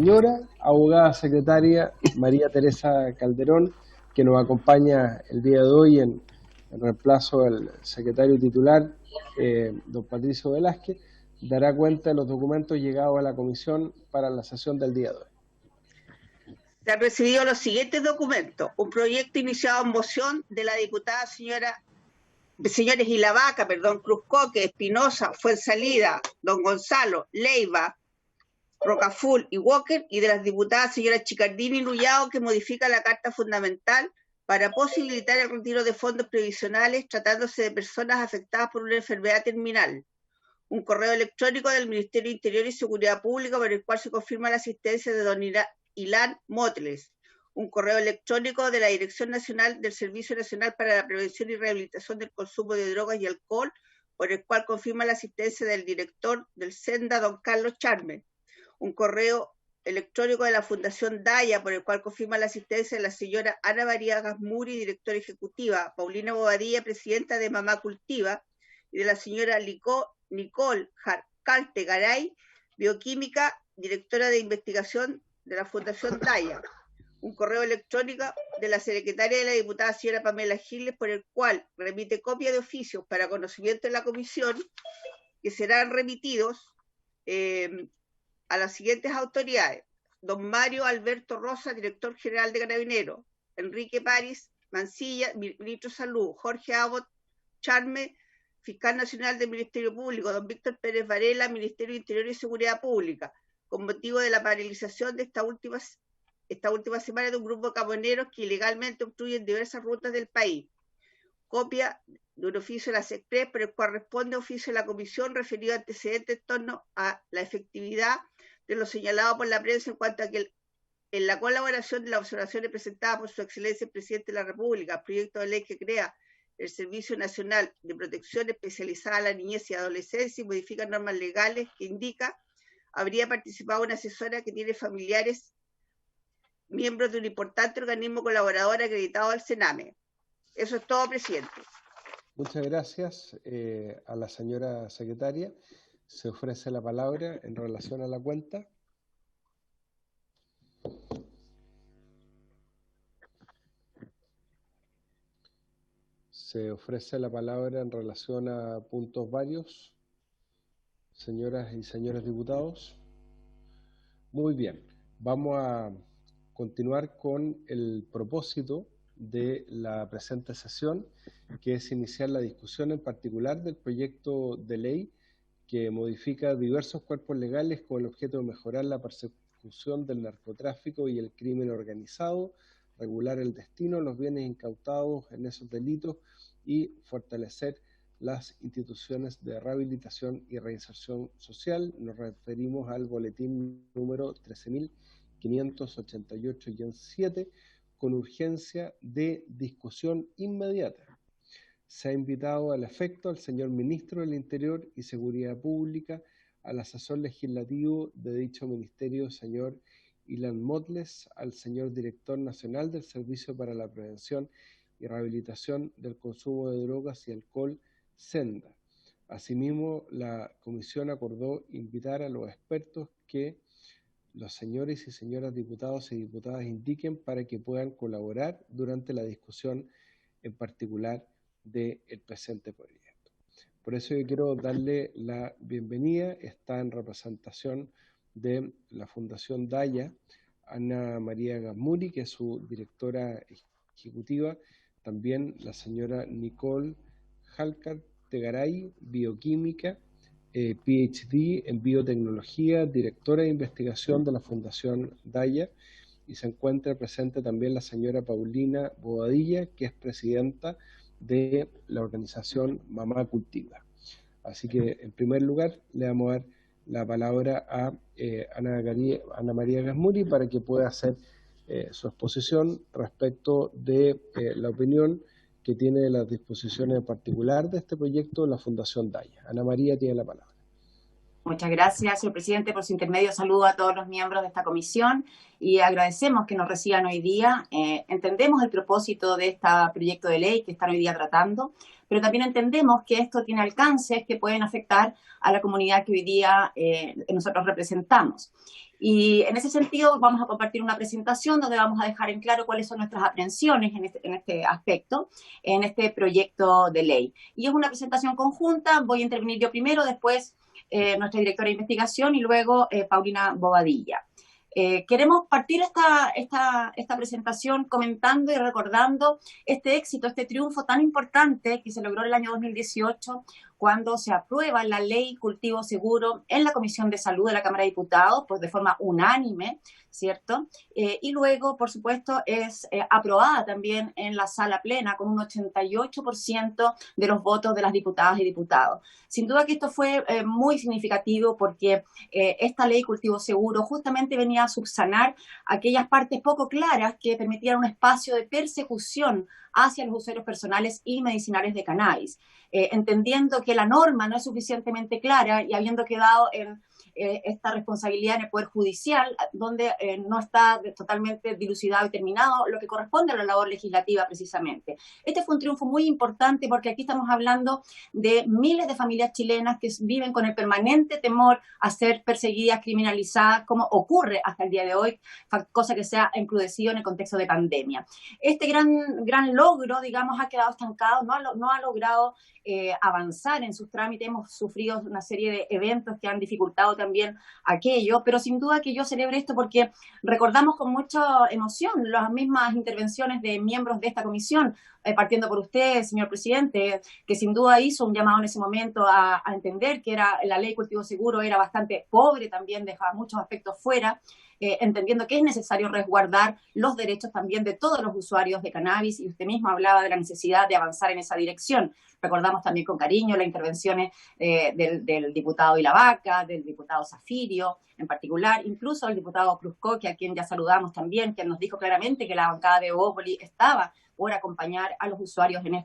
señora abogada secretaria María Teresa Calderón, que nos acompaña el día de hoy en reemplazo del secretario titular, don Patricio Velázquez, dará cuenta de los documentos llegados a la comisión para la sesión del día de hoy. Se han recibido los siguientes documentos. Un proyecto iniciado en moción de la diputada señores Ilavaca, Cruzcoque, Espinosa, Fuensalida, don Gonzalo, Leiva, Rocaful y Walker, y de las diputadas señoras Chicardini y Nullao, que modifica la Carta Fundamental para posibilitar el retiro de fondos previsionales tratándose de personas afectadas por una enfermedad terminal. Un correo electrónico del Ministerio de Interior y Seguridad Pública por el cual se confirma la asistencia de don Ilan Motles. Un correo electrónico de la Dirección Nacional del Servicio Nacional para la Prevención y Rehabilitación del Consumo de Drogas y Alcohol, por el cual confirma la asistencia del director del SENDA, don Carlos Charme. Un correo electrónico de la Fundación Daya, por el cual confirma la asistencia de la señora Ana María Gasmuri, directora ejecutiva, Paulina Bobadilla, presidenta de Mamá Cultiva, y de la señora Nicole Calte Garay, bioquímica, directora de investigación de la Fundación Daya. Un correo electrónico de la secretaria de la diputada señora Pamela Giles, por el cual remite copia de oficios para conocimiento de la comisión, que serán remitidos a las siguientes autoridades: don Mario Alberto Rosa, director general de Carabineros; Enrique París Mancilla, ministro de Salud; Jorge Abbott Charme, fiscal nacional del Ministerio Público; don Víctor Pérez Varela, Ministerio de Interior y Seguridad Pública, con motivo de la paralización de esta última semana de un grupo de camioneros que ilegalmente obstruyen diversas rutas del país. Copia de un oficio de la SECPRES, por el cual responde oficio de la comisión referido a antecedentes en torno a la efectividad de lo señalado por la prensa en cuanto a que en la colaboración de las observaciones presentadas por su excelencia el presidente de la República, proyecto de ley que crea el Servicio Nacional de Protección Especializada a la Niñez y Adolescencia y modifica normas legales que indica, habría participado una asesora que tiene familiares miembros de un importante organismo colaborador acreditado al Sename. Eso es todo, presidente. Muchas gracias a la señora secretaria. Se ofrece la palabra en relación a la cuenta. Se ofrece la palabra en relación a puntos varios. Señoras y señores diputados. Muy bien. Vamos a continuar con el propósito de la presente sesión, que es iniciar la discusión en particular del proyecto de ley que modifica diversos cuerpos legales con el objeto de mejorar la persecución del narcotráfico y el crimen organizado, regular el destino de los bienes incautados en esos delitos y fortalecer las instituciones de rehabilitación y reinserción social. Nos referimos al boletín número 13.588-7, con urgencia de discusión inmediata. Se ha invitado al efecto al señor Ministro del Interior y Seguridad Pública, al asesor legislativo de dicho ministerio, señor Ilan Motles, al señor Director Nacional del Servicio para la Prevención y Rehabilitación del Consumo de Drogas y Alcohol, SENDA. Asimismo, la comisión acordó invitar a los expertos que los señores y señoras diputados y diputadas indiquen para que puedan colaborar durante la discusión en particular del presente proyecto. Por eso yo quiero darle la bienvenida. Está en representación de la Fundación Daya, Ana María Gasmuri, que es su directora ejecutiva, también la señora Nicole Jalcar-Tegaray, bioquímica, PhD en biotecnología, directora de investigación de la Fundación Daya, y se encuentra presente también la señora Paulina Bobadilla, que es presidenta de la organización Mamá Cultiva. Así que, en primer lugar, le vamos a dar la palabra a Ana María Gasmuri para que pueda hacer su exposición respecto de la opinión que tiene de las disposiciones en particular de este proyecto de la Fundación Daya. Ana María tiene la palabra. Muchas gracias, señor presidente. Por su intermedio, saludo a todos los miembros de esta comisión y agradecemos que nos reciban hoy día. Entendemos el propósito de este proyecto de ley que están hoy día tratando, pero también entendemos que esto tiene alcances que pueden afectar a la comunidad que hoy día nosotros representamos. Y en ese sentido vamos a compartir una presentación donde vamos a dejar en claro cuáles son nuestras aprehensiones en este aspecto, en este proyecto de ley. Y es una presentación conjunta, voy a intervenir yo primero, después nuestra directora de investigación y luego Paulina Bobadilla. Queremos partir esta presentación comentando y recordando este éxito, este triunfo tan importante que se logró en el año 2018 cuando se aprueba la Ley Cultivo Seguro en la Comisión de Salud de la Cámara de Diputados, pues de forma unánime, ¿cierto? Y luego, por supuesto, es aprobada también en la sala plena con un 88% de los votos de las diputadas y diputados. Sin duda que esto fue muy significativo porque esta Ley Cultivo Seguro justamente venía a subsanar aquellas partes poco claras que permitían un espacio de persecución hacia los usuarios personales y medicinales de cannabis, entendiendo que la norma no es suficientemente clara y habiendo quedado en esta responsabilidad en el Poder Judicial, donde no está totalmente dilucidado y terminado lo que corresponde a la labor legislativa precisamente. Este fue un triunfo muy importante porque aquí estamos hablando de miles de familias chilenas que viven con el permanente temor a ser perseguidas, criminalizadas, como ocurre hasta el día de hoy, cosa que se ha encrudecido en el contexto de pandemia. Este gran logro, digamos, ha quedado estancado, no ha logrado avanzar en sus trámites. Hemos sufrido una serie de eventos que han dificultado también aquello, pero sin duda que yo celebro esto porque recordamos con mucha emoción las mismas intervenciones de miembros de esta comisión, partiendo por usted, señor presidente, que sin duda hizo un llamado en ese momento a entender que la ley Cultivo Seguro era bastante pobre también, dejaba muchos aspectos fuera, entendiendo que es necesario resguardar los derechos también de todos los usuarios de cannabis, y usted mismo hablaba de la necesidad de avanzar en esa dirección. Recordamos también con cariño las intervenciones del diputado Ilavaca, del diputado Zafirio en particular, incluso el diputado Cruzcoque, a quien ya saludamos también, quien nos dijo claramente que la bancada de Bópoli estaba por acompañar a los usuarios en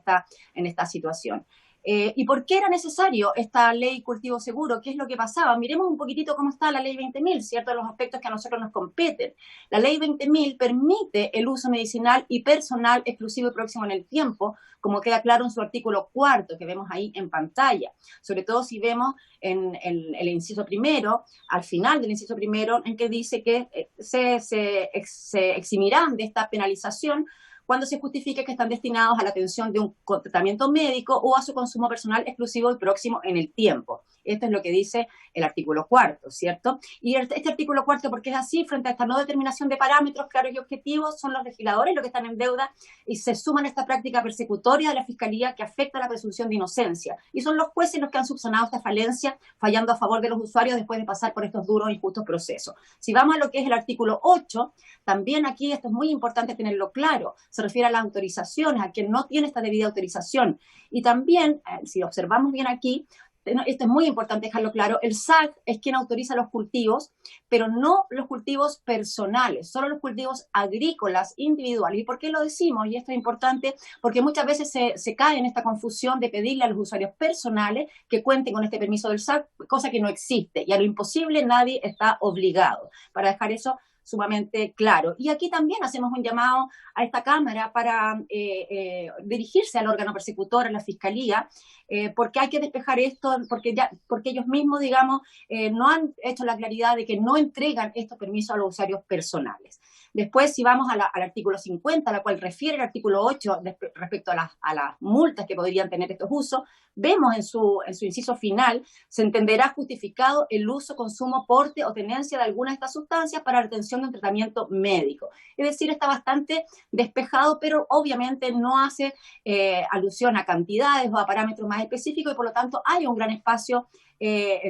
esta situación. ¿Y por qué era necesario esta ley Cultivo Seguro? ¿Qué es lo que pasaba? Miremos un poquitito cómo está la ley 20.000, ¿cierto? Los aspectos que a nosotros nos competen. La ley 20.000 permite el uso medicinal y personal exclusivo y próximo en el tiempo, como queda claro en su artículo 4, que vemos ahí en pantalla. Sobre todo si vemos en el inciso primero, al final del inciso primero, en que dice que se eximirán de esta penalización cuando se justifique que están destinados a la atención de un tratamiento médico o a su consumo personal exclusivo y próximo en el tiempo. Esto es lo que dice el artículo 4, ¿cierto? Y este artículo 4, porque es así, frente a esta no determinación de parámetros claros y objetivos, son los legisladores los que están en deuda y se suman a esta práctica persecutoria de la Fiscalía que afecta a la presunción de inocencia. Y son los jueces los que han subsanado esta falencia, fallando a favor de los usuarios después de pasar por estos duros e injustos procesos. Si vamos a lo que es el artículo 8, también aquí esto es muy importante tenerlo claro. Se refiere a las autorizaciones, a quien no tiene esta debida autorización. Y también, si observamos bien aquí, esto es muy importante dejarlo claro, el SAC es quien autoriza los cultivos, pero no los cultivos personales, solo los cultivos agrícolas individuales. ¿Y por qué lo decimos? Y esto es importante porque muchas veces se cae en esta confusión de pedirle a los usuarios personales que cuenten con este permiso del SAC, cosa que no existe. Y a lo imposible nadie está obligado. Para dejar eso sumamente claro. Y aquí también hacemos un llamado a esta Cámara para dirigirse al órgano persecutor, a la Fiscalía, porque hay que despejar esto, porque ellos mismos, digamos, no han hecho la claridad de que no entregan estos permisos a los usuarios personales. Después, si vamos al artículo 50, a la cual refiere el artículo 8 respecto a las multas que podrían tener estos usos, vemos en su inciso final, se entenderá justificado el uso, consumo, porte o tenencia de alguna de estas sustancias para la atención de un tratamiento médico. Es decir, está bastante despejado, pero obviamente no hace alusión a cantidades o a parámetros más específicos y por lo tanto hay un gran espacio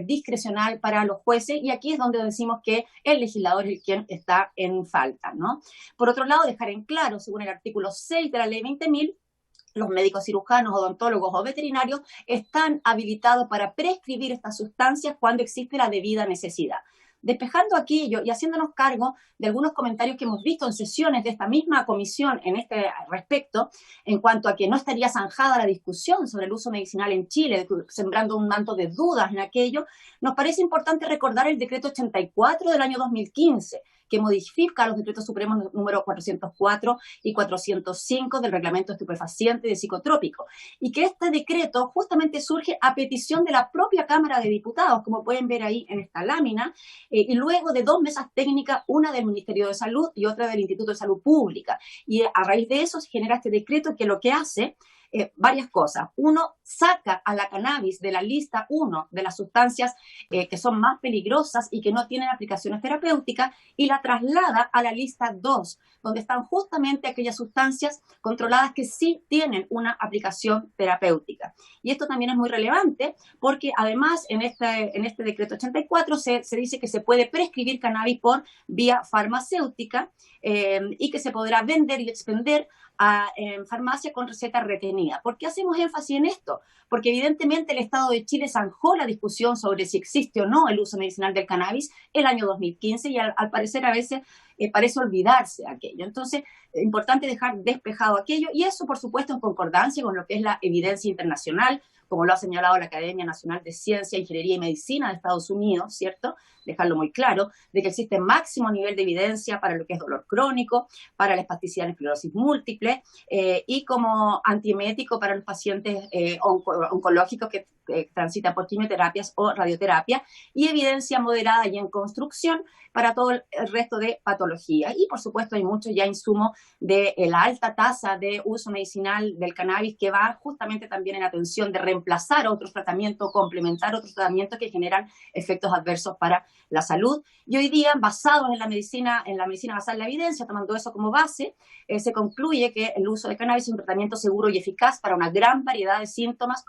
discrecional para los jueces, y aquí es donde decimos que el legislador es quien está en falta, ¿no? Por otro lado, dejar en claro, según el artículo 6 de la ley 20.000, los médicos cirujanos, odontólogos o veterinarios están habilitados para prescribir estas sustancias cuando existe la debida necesidad. Despejando aquello y haciéndonos cargo de algunos comentarios que hemos visto en sesiones de esta misma comisión en este respecto, en cuanto a que no estaría zanjada la discusión sobre el uso medicinal en Chile, sembrando un manto de dudas en aquello, nos parece importante recordar el decreto 84 del año 2015, que modifica los decretos supremos número 404 y 405 del reglamento estupefaciente de psicotrópico, y que este decreto justamente surge a petición de la propia Cámara de Diputados, como pueden ver ahí en esta lámina, y luego de 2 mesas técnicas, una del Ministerio de Salud y otra del Instituto de Salud Pública. Y a raíz de eso se genera este decreto que lo que hace varias cosas. Uno, saca a la cannabis de la lista 1 de las sustancias que son más peligrosas y que no tienen aplicaciones terapéuticas, y la traslada a la lista 2, donde están justamente aquellas sustancias controladas que sí tienen una aplicación terapéutica. Y esto también es muy relevante porque además en este decreto 84 se dice que se puede prescribir cannabis por vía farmacéutica y que se podrá vender y expender en farmacia con receta retenida. ¿Por qué hacemos énfasis en esto? Porque evidentemente el Estado de Chile zanjó la discusión sobre si existe o no el uso medicinal del cannabis el año 2015 y al parecer a veces parece olvidarse aquello. Entonces, es importante dejar despejado aquello, y eso, por supuesto, en concordancia con lo que es la evidencia internacional, como lo ha señalado la Academia Nacional de Ciencia, Ingeniería y Medicina de Estados Unidos, ¿cierto? Dejarlo muy claro, de que existe máximo nivel de evidencia para lo que es dolor crónico, para la espasticidad en esclerosis múltiple y como antiemético para los pacientes oncológicos que transitan por quimioterapias o radioterapia, y evidencia moderada y en construcción para todo el resto de patologías. Y por supuesto hay muchos ya insumos de la alta tasa de uso medicinal del cannabis que va justamente también en atención de reemplazar otros tratamientos, complementar otros tratamientos que generan efectos adversos para la salud. Y hoy día, basados en la medicina basada en la evidencia, tomando eso como base, se concluye que el uso de cannabis es un tratamiento seguro y eficaz para una gran variedad de síntomas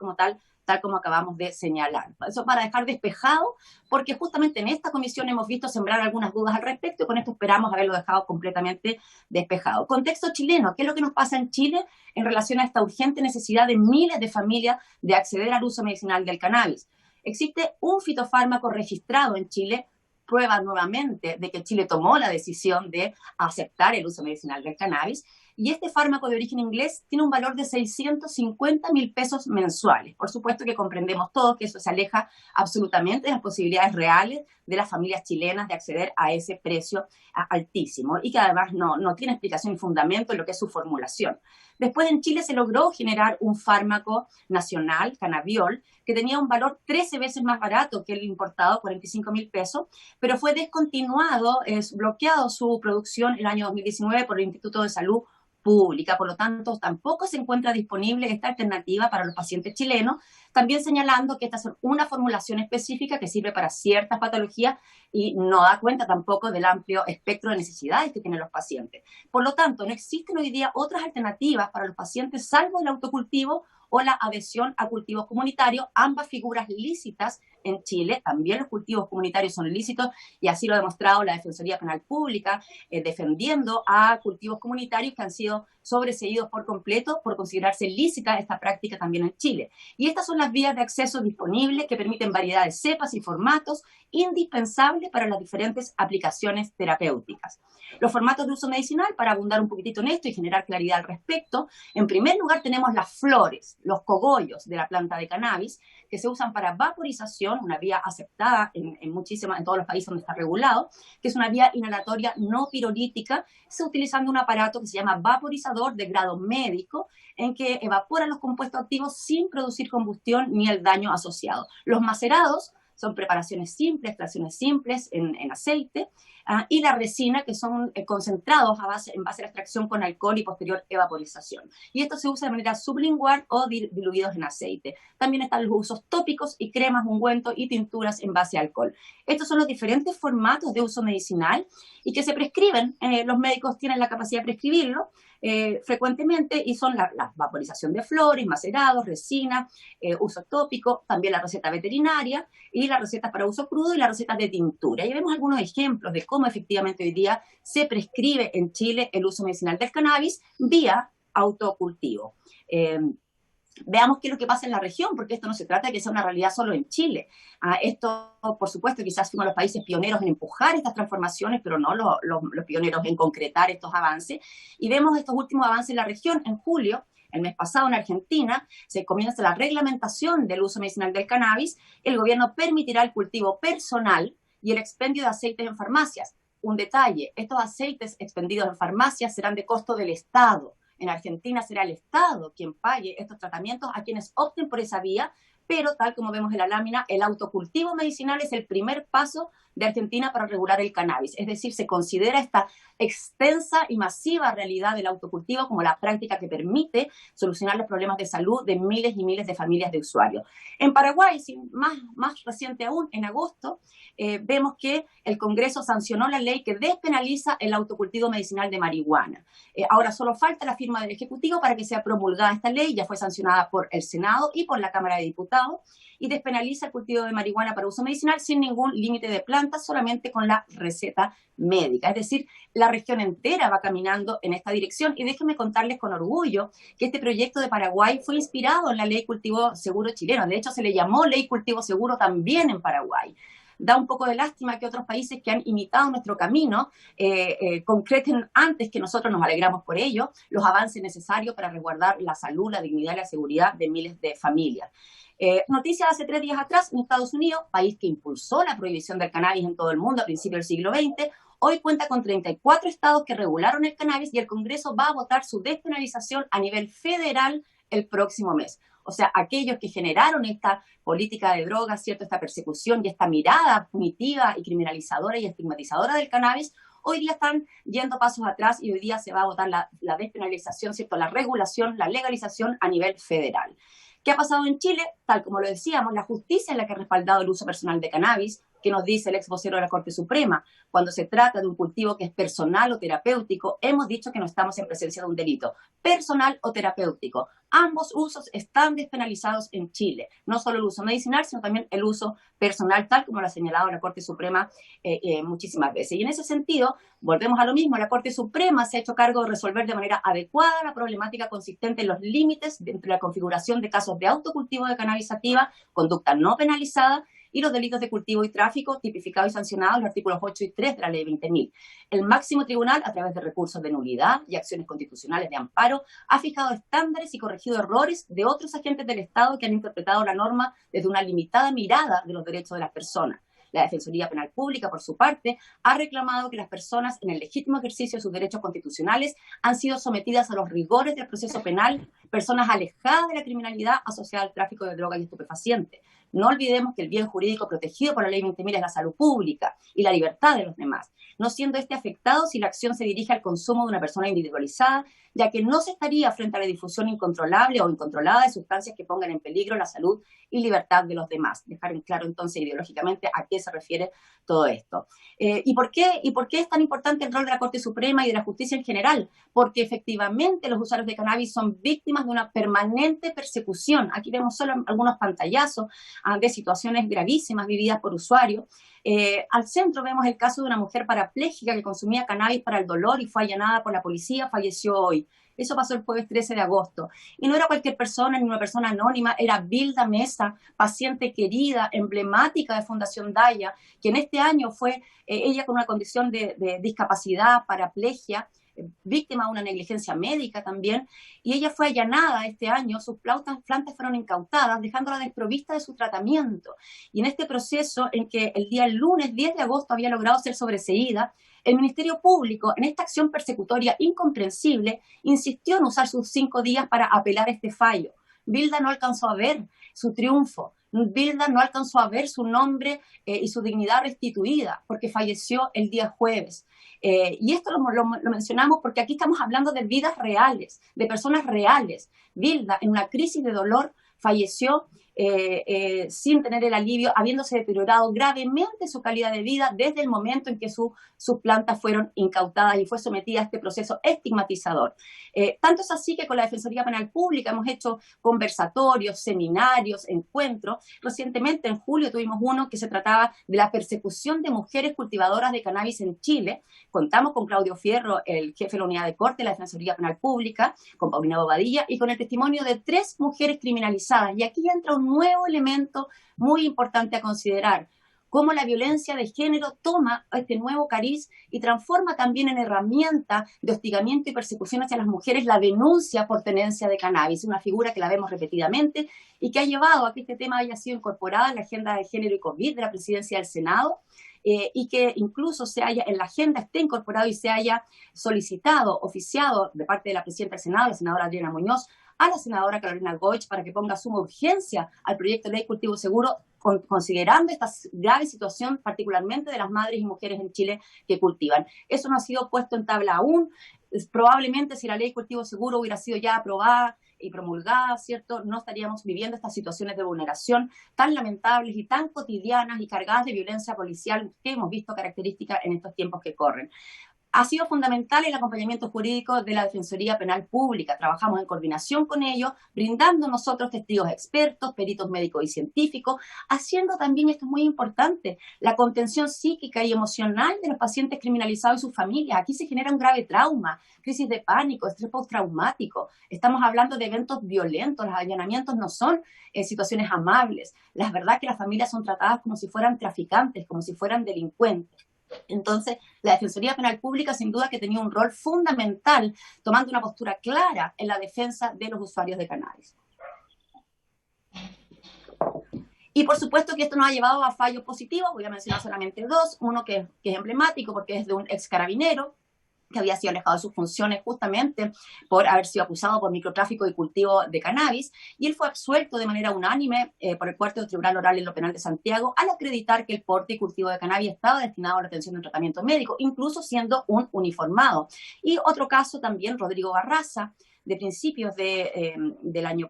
tal como acabamos de señalar. Eso para dejar despejado, porque justamente en esta comisión hemos visto sembrar algunas dudas al respecto, y con esto esperamos haberlo dejado completamente despejado. Contexto chileno, ¿qué es lo que nos pasa en Chile en relación a esta urgente necesidad de miles de familias de acceder al uso medicinal del cannabis? Existe un fitofármaco registrado en Chile, prueba nuevamente de que Chile tomó la decisión de aceptar el uso medicinal del cannabis, y este fármaco de origen inglés tiene un valor de 650.000 pesos mensuales. Por supuesto que comprendemos todos que eso se aleja absolutamente de las posibilidades reales de las familias chilenas de acceder a ese precio altísimo, y que además no tiene explicación y fundamento en lo que es su formulación. Después en Chile se logró generar un fármaco nacional, Cannabiol, que tenía un valor 13 veces más barato que el importado, 45.000 pesos, pero fue descontinuado, bloqueado su producción el año 2019 por el Instituto de Salud Pública. Por lo tanto, tampoco se encuentra disponible esta alternativa para los pacientes chilenos, también señalando que esta es una formulación específica que sirve para ciertas patologías y no da cuenta tampoco del amplio espectro de necesidades que tienen los pacientes. Por lo tanto, no existen hoy día otras alternativas para los pacientes salvo el autocultivo o la adhesión a cultivos comunitarios, ambas figuras lícitas en Chile. También los cultivos comunitarios son lícitos, y así lo ha demostrado la Defensoría Penal Pública, defendiendo a cultivos comunitarios que han sido sobreseídos por completo por considerarse lícita esta práctica también en Chile. Y estas son las vías de acceso disponibles que permiten variedad de cepas y formatos indispensables para las diferentes aplicaciones terapéuticas. Los formatos de uso medicinal, para abundar un poquitito en esto y generar claridad al respecto, en primer lugar tenemos las flores, los cogollos de la planta de cannabis, que se usan para vaporización, una vía aceptada en todos los países donde está regulado, que es una vía inhalatoria no pirolítica, se utilizando un aparato que se llama vaporizador de grado médico, en que evapora los compuestos activos sin producir combustión ni el daño asociado. Los macerados son preparaciones simples, extracciones simples en aceite, y la resina, que son concentrados en base a la extracción con alcohol y posterior evaporización. Y esto se usa de manera sublingual o diluidos en aceite. También están los usos tópicos y cremas, ungüentos y tinturas en base a alcohol. Estos son los diferentes formatos de uso medicinal y que se prescriben. Los médicos tienen la capacidad de prescribirlo frecuentemente, y son la vaporización de flores, macerados, resina, uso tópico, también la receta veterinaria y las recetas para uso crudo y las recetas de tintura. Y vemos algunos ejemplos de cómo efectivamente hoy día se prescribe en Chile el uso medicinal del cannabis vía autocultivo. veamos qué es lo que pasa en la región, porque esto no se trata de que sea una realidad solo en Chile. Esto, por supuesto, quizás fuimos los países pioneros en empujar estas transformaciones, pero no los pioneros en concretar estos avances. Y vemos estos últimos avances en la región. En julio, el mes pasado en Argentina, se comienza la reglamentación del uso medicinal del cannabis. El gobierno permitirá el cultivo personal y el expendio de aceites en farmacias. Un detalle, estos aceites expendidos en farmacias serán de costo del Estado. En Argentina será el Estado quien pague estos tratamientos a quienes opten por esa vía, pero tal como vemos en la lámina, el autocultivo medicinal es el primer paso de Argentina para regular el cannabis. Es decir, se considera esta extensa y masiva realidad del autocultivo como la práctica que permite solucionar los problemas de salud de miles y miles de familias de usuarios. En Paraguay, más reciente aún, en agosto, vemos que el Congreso sancionó la ley que despenaliza el autocultivo medicinal de marihuana. Ahora solo falta la firma del Ejecutivo para que sea promulgada esta ley, ya fue sancionada por el Senado y por la Cámara de Diputados, y despenaliza el cultivo de marihuana para uso medicinal sin ningún límite de plantas, solamente con la receta médica. Es decir, la región entera va caminando en esta dirección. Y déjenme contarles con orgullo que este proyecto de Paraguay fue inspirado en la Ley Cultivo Seguro chileno. De hecho, se le llamó Ley Cultivo Seguro también en Paraguay. Da un poco de lástima que otros países que han imitado nuestro camino concreten antes que nosotros, nos alegramos por ello, los avances necesarios para resguardar la salud, la dignidad y la seguridad de miles de familias. Noticia de hace 3 días atrás, en Estados Unidos, país que impulsó la prohibición del cannabis en todo el mundo a principios del siglo XX, hoy cuenta con 34 estados que regularon el cannabis y el Congreso va a votar su despenalización a nivel federal el próximo mes. O sea, aquellos que generaron esta política de drogas, ¿cierto?, esta persecución y esta mirada punitiva y criminalizadora y estigmatizadora del cannabis, hoy día están yendo pasos atrás y hoy día se va a votar la despenalización, ¿cierto?, la regulación, la legalización a nivel federal. ¿Qué ha pasado en Chile? Tal como lo decíamos, la justicia es la que ha respaldado el uso personal de cannabis, que nos dice el ex vocero de la Corte Suprema. Cuando se trata de un cultivo que es personal o terapéutico, hemos dicho que no estamos en presencia de un delito. Personal o terapéutico. Ambos usos están despenalizados en Chile. No solo el uso medicinal, sino también el uso personal, tal como lo ha señalado la Corte Suprema muchísimas veces. Y en ese sentido, volvemos a lo mismo. La Corte Suprema se ha hecho cargo de resolver de manera adecuada la problemática consistente en los límites entre la configuración de casos de autocultivo de cannabis sativa, conducta no penalizada, y los delitos de cultivo y tráfico tipificados y sancionados en los artículos 8 y 3 de la Ley 20.000. El máximo tribunal, a través de recursos de nulidad y acciones constitucionales de amparo, ha fijado estándares y corregido errores de otros agentes del Estado que han interpretado la norma desde una limitada mirada de los derechos de las personas. La Defensoría Penal Pública, por su parte, ha reclamado que las personas en el legítimo ejercicio de sus derechos constitucionales han sido sometidas a los rigores del proceso penal, personas alejadas de la criminalidad asociada al tráfico de drogas y estupefacientes. No olvidemos que el bien jurídico protegido por la Ley 20.000 es la salud pública y la libertad de los demás, no siendo este afectado si la acción se dirige al consumo de una persona individualizada, ya que no se estaría frente a la difusión incontrolable o incontrolada de sustancias que pongan en peligro la salud y libertad de los demás. Dejar en claro entonces ideológicamente a qué se refiere todo esto. ¿Y por qué es tan importante el rol de la Corte Suprema y de la justicia en general? Porque efectivamente los usuarios de cannabis son víctimas de una permanente persecución. Aquí vemos solo algunos pantallazos de situaciones gravísimas vividas por usuarios. Al centro vemos el caso de una mujer parapléjica que consumía cannabis para el dolor y fue allanada por la policía, falleció hoy. Eso pasó el jueves 13 de agosto. Y no era cualquier persona, ni una persona anónima, era Vilda Mesa, paciente querida, emblemática de Fundación Daya, que en este año fue ella con una condición de discapacidad, paraplegia, víctima de una negligencia médica también, y ella fue allanada este año, sus plantas fueron incautadas, dejándola desprovista de su tratamiento. Y en este proceso, en que el día lunes 10 de agosto había logrado ser sobreseída, el Ministerio Público, en esta acción persecutoria incomprensible, insistió en usar sus 5 días para apelar este fallo. Vilda no alcanzó a ver su triunfo. Vilda no alcanzó a ver su nombre y su dignidad restituida, porque falleció el día jueves. Y esto lo mencionamos porque aquí estamos hablando de vidas reales, de personas reales. Vilda, en una crisis de dolor, falleció sin tener el alivio, habiéndose deteriorado gravemente su calidad de vida desde el momento en que sus plantas fueron incautadas y fue sometida a este proceso estigmatizador. Tanto es así que con la Defensoría Penal Pública hemos hecho conversatorios, seminarios, encuentros. Recientemente, en julio, tuvimos uno que se trataba de la persecución de mujeres cultivadoras de cannabis en Chile. Contamos con Claudio Fierro, el jefe de la unidad de corte de la Defensoría Penal Pública, con Paulina Bobadilla y con el testimonio de 3 mujeres criminalizadas. Y aquí entra un nuevo elemento muy importante a considerar: cómo la violencia de género toma este nuevo cariz y transforma también en herramienta de hostigamiento y persecución hacia las mujeres la denuncia por tenencia de cannabis, una figura que la vemos repetidamente y que ha llevado a que este tema haya sido incorporado en la agenda de género y COVID de la Presidencia del Senado, y que incluso en la agenda esté incorporado y se haya solicitado, oficiado de parte de la Presidenta del Senado, la senadora Adriana Muñoz, a la senadora Carolina Goich para que ponga suma urgencia al proyecto de ley Cultivo Seguro, considerando esta grave situación particularmente de las madres y mujeres en Chile que cultivan. Eso no ha sido puesto en tabla aún. Probablemente si la ley Cultivo Seguro hubiera sido ya aprobada y promulgada, ¿cierto?, no estaríamos viviendo estas situaciones de vulneración tan lamentables y tan cotidianas y cargadas de violencia policial que hemos visto características en estos tiempos que corren. Ha sido fundamental el acompañamiento jurídico de la Defensoría Penal Pública. Trabajamos en coordinación con ellos, brindando nosotros testigos expertos, peritos médicos y científicos, haciendo también, esto es muy importante, la contención psíquica y emocional de los pacientes criminalizados y sus familias. Aquí se genera un grave trauma, crisis de pánico, estrés postraumático. Estamos hablando de eventos violentos, los allanamientos no son situaciones amables. La verdad que las familias son tratadas como si fueran traficantes, como si fueran delincuentes. Entonces, la Defensoría Penal Pública sin duda que tenía un rol fundamental, tomando una postura clara en la defensa de los usuarios de cannabis. Y por supuesto que esto nos ha llevado a fallos positivos. Voy a mencionar solamente 2. Uno que es emblemático porque es de un ex carabinero que había sido alejado de sus funciones justamente por haber sido acusado por microtráfico y cultivo de cannabis, y él fue absuelto de manera unánime por el Cuarto Tribunal Oral en lo Penal de Santiago al acreditar que el porte y cultivo de cannabis estaba destinado a la atención del tratamiento médico, incluso siendo un uniformado. Y otro caso también, Rodrigo Barraza, de principios de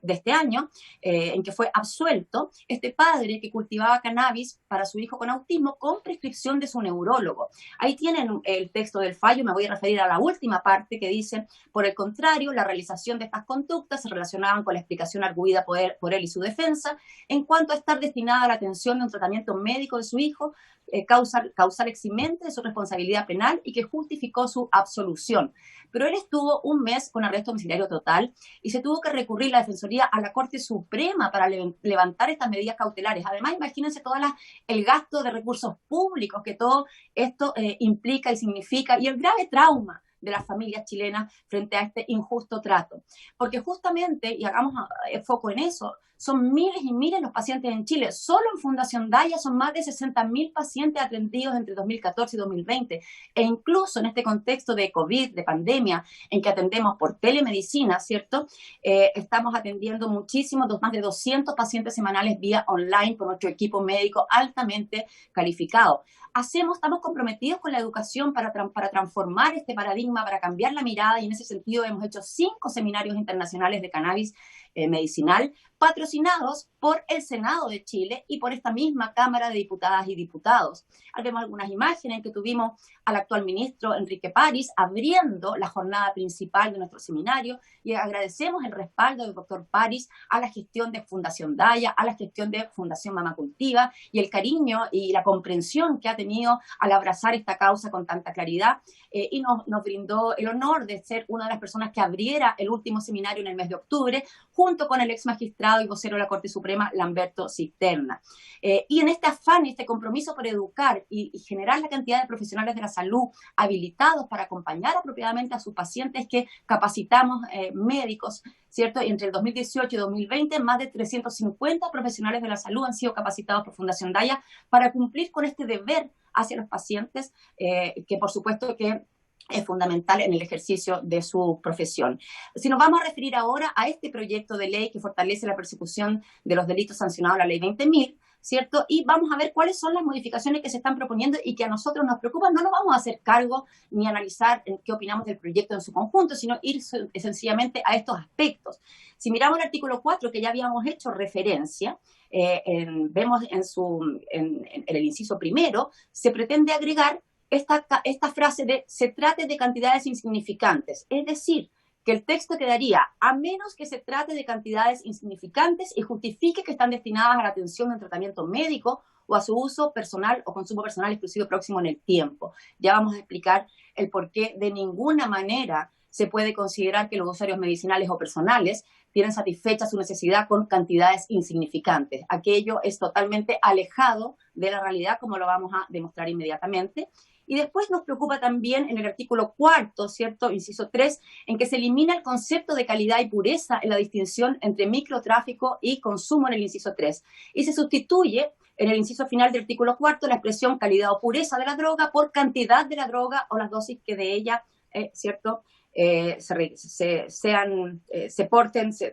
este año, en que fue absuelto, este padre que cultivaba cannabis para su hijo con autismo con prescripción de su neurólogo. Ahí tienen el texto del fallo, me voy a referir a la última parte que dice: por el contrario, la realización de estas conductas se relacionaban con la explicación arguida por él y su defensa en cuanto a estar destinada a la atención de un tratamiento médico de su hijo, causal eximente de su responsabilidad penal y que justificó su absolución. Pero él estuvo un mes con arresto domiciliario total y se tuvo que recurrir la Defensoría a la Corte Suprema para levantar estas medidas cautelares. Además, imagínense todo el gasto de recursos públicos que todo esto implica y significa, y el grave trauma de las familias chilenas frente a este injusto trato. Porque justamente, y hagamos foco en eso, son miles y miles los pacientes en Chile. Solo en Fundación Daya son más de 60.000 pacientes atendidos entre 2014 y 2020. E incluso en este contexto de COVID, de pandemia, en que atendemos por telemedicina, ¿cierto? Estamos atendiendo muchísimos, más de 200 pacientes semanales vía online con nuestro equipo médico altamente calificado. Estamos comprometidos con la educación para transformar este paradigma, para cambiar la mirada, y en ese sentido hemos hecho 5 seminarios internacionales de cannabis medicinal patrocinados por el Senado de Chile y por esta misma Cámara de Diputadas y Diputados. Ahí vemos algunas imágenes en que tuvimos al actual ministro Enrique París abriendo la jornada principal de nuestro seminario, y agradecemos el respaldo del doctor París a la gestión de Fundación Daya, a la gestión de Fundación Mama Cultiva, y el cariño y la comprensión que ha tenido al abrazar esta causa con tanta claridad, y nos brindó el honor de ser una de las personas que abriera el último seminario en el mes de octubre, junto con el ex magistrado y vocero de la Corte Suprema, Lamberto Cisterna. Y en este afán y este compromiso por educar y generar la cantidad de profesionales de la salud habilitados para acompañar apropiadamente a sus pacientes, que capacitamos médicos, ¿cierto? Y entre el 2018 y 2020, más de 350 profesionales de la salud han sido capacitados por Fundación Daya para cumplir con este deber hacia los pacientes, que por supuesto que es fundamental en el ejercicio de su profesión. Si nos vamos a referir ahora a este proyecto de ley que fortalece la persecución de los delitos sancionados en la Ley 20.000, ¿cierto? Y vamos a ver cuáles son las modificaciones que se están proponiendo y que a nosotros nos preocupan. No nos vamos a hacer cargo ni analizar qué opinamos del proyecto en su conjunto, sino ir sencillamente a estos aspectos. Si miramos el artículo 4, que ya habíamos hecho referencia, vemos en el inciso primero, se pretende agregar esta frase de se trate de cantidades insignificantes, es decir, que el texto quedaría a menos que se trate de cantidades insignificantes y justifique que están destinadas a la atención del tratamiento médico o a su uso personal o consumo personal exclusivo próximo en el tiempo. Ya vamos a explicar el por qué de ninguna manera se puede considerar que los usuarios medicinales o personales tienen satisfecha su necesidad con cantidades insignificantes. Aquello es totalmente alejado de la realidad, como lo vamos a demostrar inmediatamente. Y después nos preocupa también en el artículo 4, ¿cierto? Inciso 3, en que se elimina el concepto de calidad y pureza en la distinción entre microtráfico y consumo en el inciso 3. Y se sustituye en el inciso final del artículo 4 la expresión calidad o pureza de la droga por cantidad de la droga o las dosis que de ella, ¿cierto?, se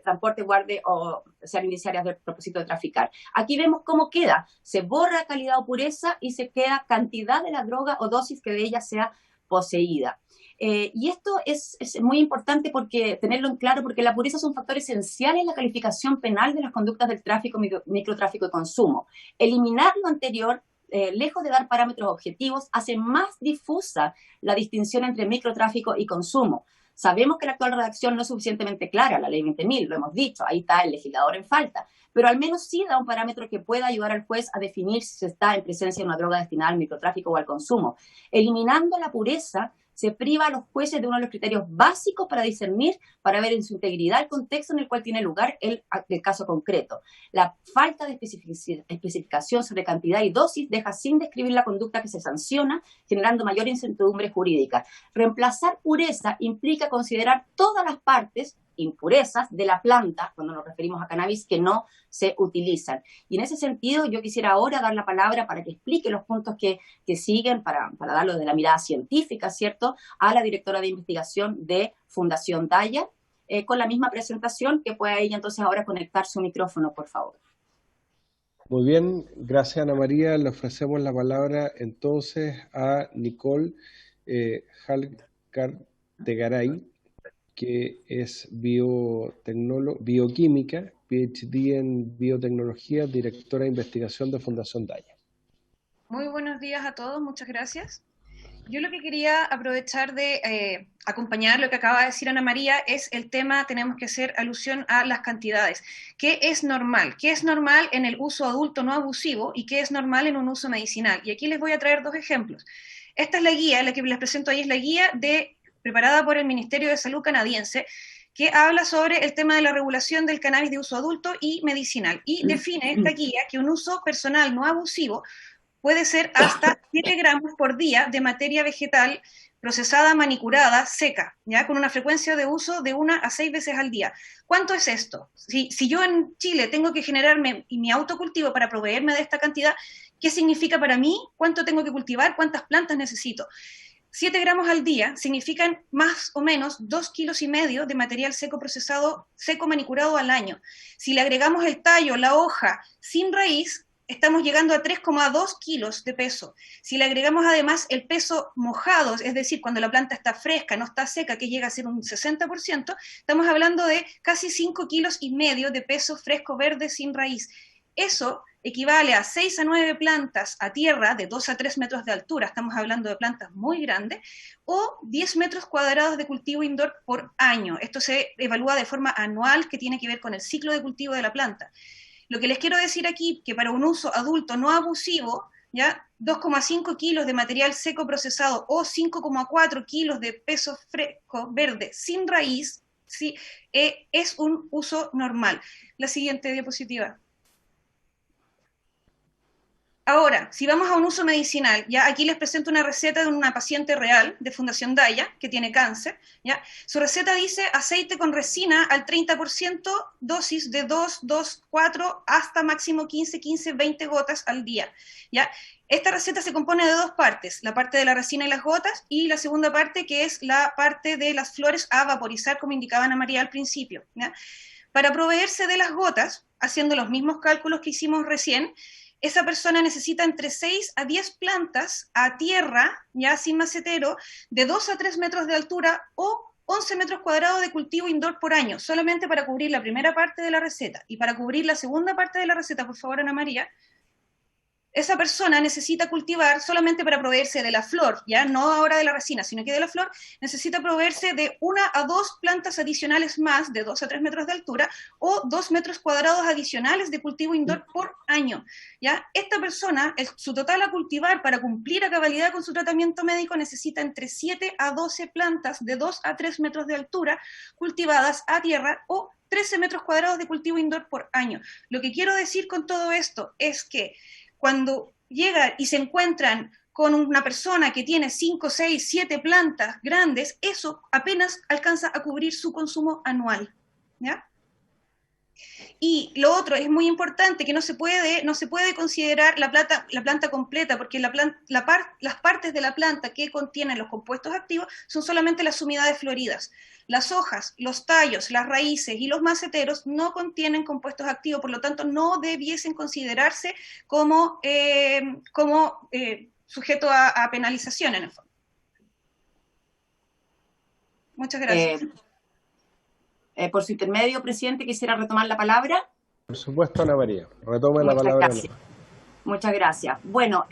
transporte, guarde o sean indiciarias del propósito de traficar. Aquí vemos cómo queda. Se borra calidad o pureza y se queda cantidad de la droga o dosis que de ella sea poseída. Y esto es muy importante tenerlo en claro, porque la pureza es un factor esencial en la calificación penal de las conductas del tráfico, microtráfico y consumo. Eliminar lo anterior, lejos de dar parámetros objetivos, hace más difusa la distinción entre microtráfico y consumo. Sabemos que la actual redacción no es suficientemente clara, la ley 20.000, lo hemos dicho, ahí está el legislador en falta, pero al menos sí da un parámetro que pueda ayudar al juez a definir si se está en presencia de una droga destinada al microtráfico o al consumo. Eliminando la pureza, se priva a los jueces de uno de los criterios básicos para discernir, para ver en su integridad el contexto en el cual tiene lugar el caso concreto. La falta de especificación sobre cantidad y dosis deja sin describir la conducta que se sanciona, generando mayor incertidumbre jurídica. Reemplazar pureza implica considerar todas las partes impurezas de la planta, cuando nos referimos a cannabis, que no se utilizan. Y en ese sentido, yo quisiera ahora dar la palabra para que explique los puntos que siguen, para darlo desde la mirada científica, ¿cierto?, a la directora de investigación de Fundación Daya, con la misma presentación, que pueda ella entonces ahora conectar su micrófono, por favor. Muy bien, gracias Ana María. Le ofrecemos la palabra entonces a Nicole Halcar-Tegaray, que es bioquímica, PhD en biotecnología, directora de investigación de Fundación Daya. Muy buenos días a todos, muchas gracias. Yo lo que quería aprovechar de acompañar lo que acaba de decir Ana María es el tema, tenemos que hacer alusión a las cantidades. ¿Qué es normal? ¿Qué es normal en el uso adulto no abusivo y qué es normal en un uso medicinal? Y aquí les voy a traer dos ejemplos. Esta es la guía, la que les presento ahí es la guía preparada por el Ministerio de Salud canadiense, que habla sobre el tema de la regulación del cannabis de uso adulto y medicinal. Y define esta guía que un uso personal no abusivo puede ser hasta 7 gramos por día de materia vegetal procesada, manicurada, seca, ¿ya? Con una frecuencia de uso de 1 a 6 veces al día. ¿Cuánto es esto? Si yo en Chile tengo que generarme mi autocultivo para proveerme de esta cantidad, ¿qué significa para mí? ¿Cuánto tengo que cultivar? ¿Cuántas plantas necesito? 7 gramos al día significan más o menos 2,5 kilos de material seco procesado, seco manicurado al año. Si le agregamos el tallo, la hoja, sin raíz, estamos llegando a 3,2 kilos de peso. Si le agregamos además el peso mojado, es decir, cuando la planta está fresca, no está seca, que llega a ser un 60%, estamos hablando de casi 5,5 kilos de peso fresco verde sin raíz. Eso equivale a 6 a 9 plantas a tierra de 2 a 3 metros de altura, estamos hablando de plantas muy grandes, o 10 metros cuadrados de cultivo indoor por año. Esto se evalúa de forma anual, que tiene que ver con el ciclo de cultivo de la planta. Lo que les quiero decir aquí, que para un uso adulto no abusivo, ¿ya? 2,5 kilos de material seco procesado o 5,4 kilos de peso fresco verde sin raíz, ¿sí? Es un uso normal. La siguiente diapositiva. Ahora, si vamos a un uso medicinal, ya aquí les presento una receta de una paciente real de Fundación Daya, que tiene cáncer, ¿ya? Su receta dice aceite con resina al 30%, dosis de 2, 4, hasta máximo 15, 20 gotas al día, ¿ya? Esta receta se compone de 2 partes, la parte de la resina y las gotas, y la segunda parte que es la parte de las flores a vaporizar, como indicaba Ana María al principio, ¿ya? Para proveerse de las gotas, haciendo los mismos cálculos que hicimos recién, esa persona necesita entre 6 a 10 plantas a tierra, ya sin macetero, de 2 a 3 metros de altura o 11 metros cuadrados de cultivo indoor por año, solamente para cubrir la primera parte de la receta. Y para cubrir la segunda parte de la receta, por favor, Ana María, esa persona necesita cultivar solamente para proveerse de la flor, ya no ahora de la resina, sino que de la flor, necesita proveerse de 1 a 2 plantas adicionales más, de 2 a 3 metros de altura, o 2 metros cuadrados adicionales de cultivo indoor por año. ¿Ya? Esta persona, su total a cultivar para cumplir a cabalidad con su tratamiento médico, necesita entre 7 a 12 plantas de 2 a 3 metros de altura, cultivadas a tierra, o 13 metros cuadrados de cultivo indoor por año. Lo que quiero decir con todo esto es que cuando llegan y se encuentran con una persona que tiene 5, 6, 7 plantas grandes, eso apenas alcanza a cubrir su consumo anual, ¿ya? Y lo otro es muy importante, que no se puede considerar la planta completa, porque las partes de la planta que contienen los compuestos activos son solamente las sumidades floridas. Las hojas, los tallos, las raíces y los maceteros no contienen compuestos activos, por lo tanto no debiesen considerarse como sujeto a penalización en el fondo. Muchas gracias. Por su intermedio, presidente, quisiera retomar la palabra. Por supuesto, Ana María. Retome la palabra. Gracias. Muchas gracias. Bueno,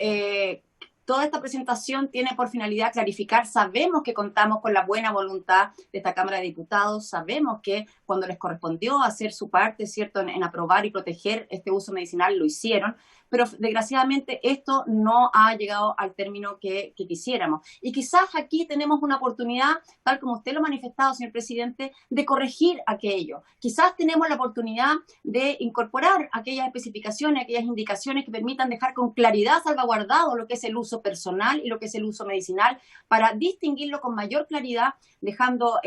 toda esta presentación tiene por finalidad clarificar, sabemos que contamos con la buena voluntad de esta Cámara de Diputados, sabemos que cuando les correspondió hacer su parte, ¿cierto?, en aprobar y proteger este uso medicinal, lo hicieron, pero desgraciadamente esto no ha llegado al término que quisiéramos. Y quizás aquí tenemos una oportunidad, tal como usted lo ha manifestado, señor presidente, de corregir aquello. Quizás tenemos la oportunidad de incorporar aquellas especificaciones, aquellas indicaciones que permitan dejar con claridad salvaguardado lo que es el uso personal y lo que es el uso medicinal, para distinguirlo con mayor claridad, dejando,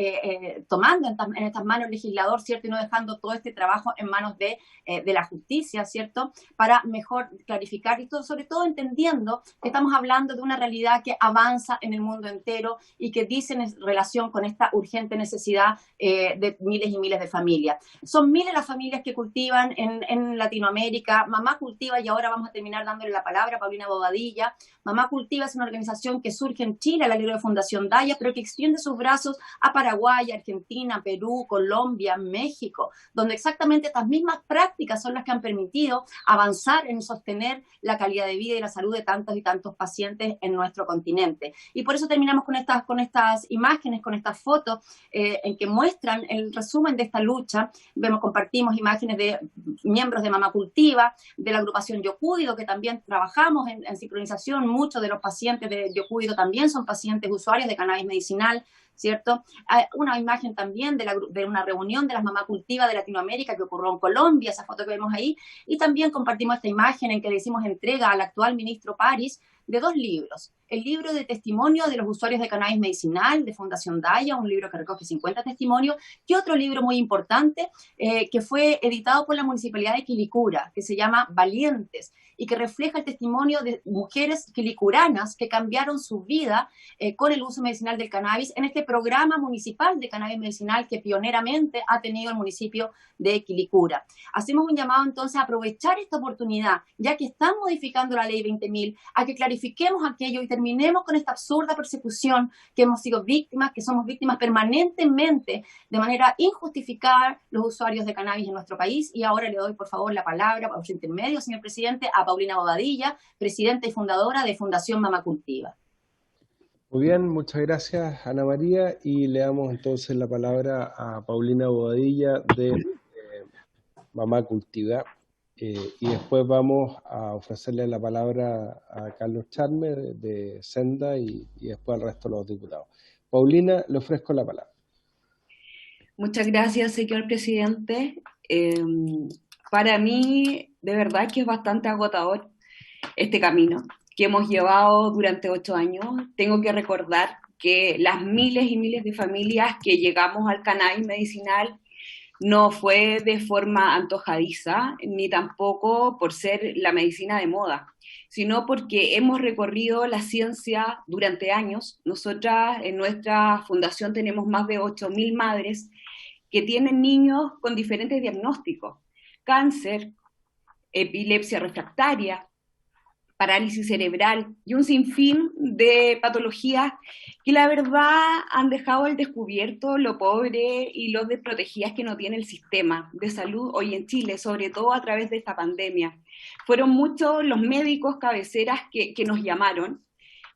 tomando en estas manos el legislador, ¿cierto?, y no dejando todo este trabajo en manos de la justicia, ¿cierto?, para mejor clarificar, y todo, sobre todo entendiendo que estamos hablando de una realidad que avanza en el mundo entero y que dice en relación con esta urgente necesidad de miles y miles de familias. Son miles las familias que cultivan en Latinoamérica. Mamá Cultiva, y ahora vamos a terminar dándole la palabra a Paulina Bobadilla. Mamá Cultiva es una organización que surge en Chile, al alero de Fundación Daya, pero que extiende sus brazos a Paraguay, Argentina, Perú, Colombia, México, donde exactamente estas mismas prácticas son las que han permitido avanzar en sostener la calidad de vida y la salud de tantos y tantos pacientes en nuestro continente. Y por eso terminamos con estas imágenes, con estas fotos en que muestran el resumen de esta lucha. Compartimos imágenes de miembros de Mamá Cultiva, de la agrupación Yo Cuido, que también trabajamos en sincronización. Muchos de los pacientes de Yo Cuido también son pacientes usuarios de cannabis medicinal, ¿cierto? Una imagen también de una reunión de las Mamá Cultiva de Latinoamérica que ocurrió en Colombia, esa foto que vemos ahí, y también compartimos esta imagen en que le hicimos entrega al actual ministro París de 2 libros. El libro de testimonio de los usuarios de cannabis medicinal de Fundación Daya, un libro que recoge 50 testimonios, y otro libro muy importante que fue editado por la Municipalidad de Quilicura, que se llama Valientes, y que refleja el testimonio de mujeres quilicuranas que cambiaron su vida con el uso medicinal del cannabis en este programa municipal de cannabis medicinal que pioneramente ha tenido el municipio de Quilicura. Hacemos un llamado entonces a aprovechar esta oportunidad, ya que están modificando la ley 20.000, a que clarifiquemos aquello y terminemos con esta absurda persecución que hemos sido víctimas, que somos víctimas permanentemente de manera injustificada los usuarios de cannabis en nuestro país. Y ahora le doy por favor la palabra, por su intermedio, señor presidente, a Paulina Bobadilla, presidenta y fundadora de Fundación Mamá Cultiva. Muy bien, muchas gracias, Ana María, y le damos entonces la palabra a Paulina Bobadilla de Mamá Cultiva, y después vamos a ofrecerle la palabra a Carlos Charme de Senda y después al resto de los diputados. Paulina, le ofrezco la palabra. Muchas gracias, señor presidente. Para mí, de verdad que es bastante agotador este camino que hemos llevado durante 8 años. Tengo que recordar que las miles y miles de familias que llegamos al cannabis medicinal no fue de forma antojadiza, ni tampoco por ser la medicina de moda, sino porque hemos recorrido la ciencia durante años. Nosotras en nuestra fundación tenemos más de 8.000 madres que tienen niños con diferentes diagnósticos: cáncer, epilepsia refractaria, parálisis cerebral y un sinfín de patologías que la verdad han dejado al descubierto lo pobre y lo desprotegidas que no tiene el sistema de salud hoy en Chile, sobre todo a través de esta pandemia. Fueron muchos los médicos cabeceras que nos llamaron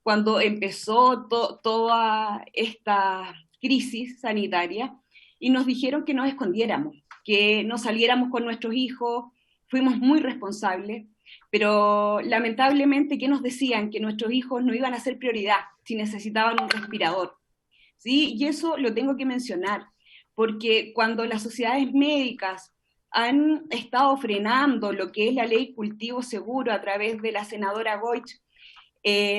cuando empezó toda esta crisis sanitaria y nos dijeron que nos escondiéramos, que no saliéramos con nuestros hijos. Fuimos muy responsables, pero lamentablemente, ¿qué nos decían? Que nuestros hijos no iban a ser prioridad si necesitaban un respirador, ¿sí? Y eso lo tengo que mencionar, porque cuando las sociedades médicas han estado frenando lo que es la ley Cultivo Seguro a través de la senadora Goich,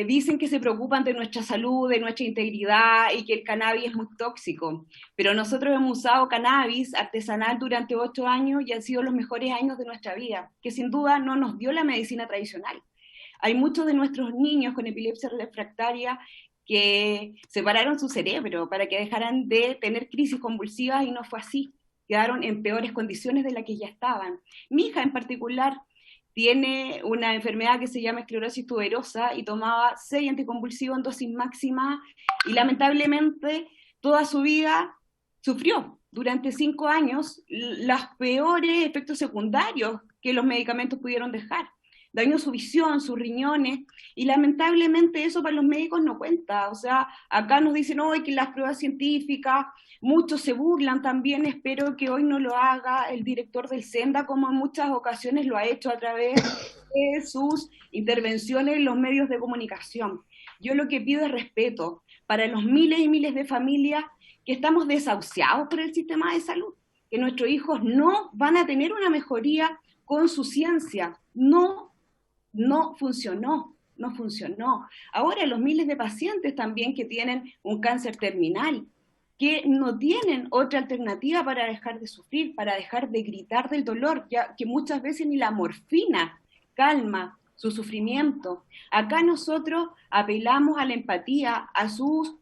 dicen que se preocupan de nuestra salud, de nuestra integridad y que el cannabis es muy tóxico, pero nosotros hemos usado cannabis artesanal durante 8 años y han sido los mejores años de nuestra vida, que sin duda no nos dio la medicina tradicional. Hay muchos de nuestros niños con epilepsia refractaria que separaron su cerebro para que dejaran de tener crisis convulsivas y no fue así, quedaron en peores condiciones de las que ya estaban. Mi hija en particular tiene una enfermedad que se llama esclerosis tuberosa y tomaba 6 anticonvulsivos en dosis máxima y lamentablemente toda su vida sufrió durante 5 años los peores efectos secundarios que los medicamentos pudieron dejar. Dañó su visión, sus riñones, y lamentablemente eso para los médicos no cuenta. O sea, acá nos dicen hoy que las pruebas científicas, muchos se burlan también, espero que hoy no lo haga el director del SENDA, como en muchas ocasiones lo ha hecho a través de sus intervenciones en los medios de comunicación. Yo lo que pido es respeto para los miles y miles de familias que estamos desahuciados por el sistema de salud, que nuestros hijos no van a tener una mejoría con su ciencia. No funcionó. Ahora los miles de pacientes también que tienen un cáncer terminal, que no tienen otra alternativa para dejar de sufrir, para dejar de gritar del dolor, ya que muchas veces ni la morfina calma su sufrimiento. Acá nosotros apelamos a la empatía, a sus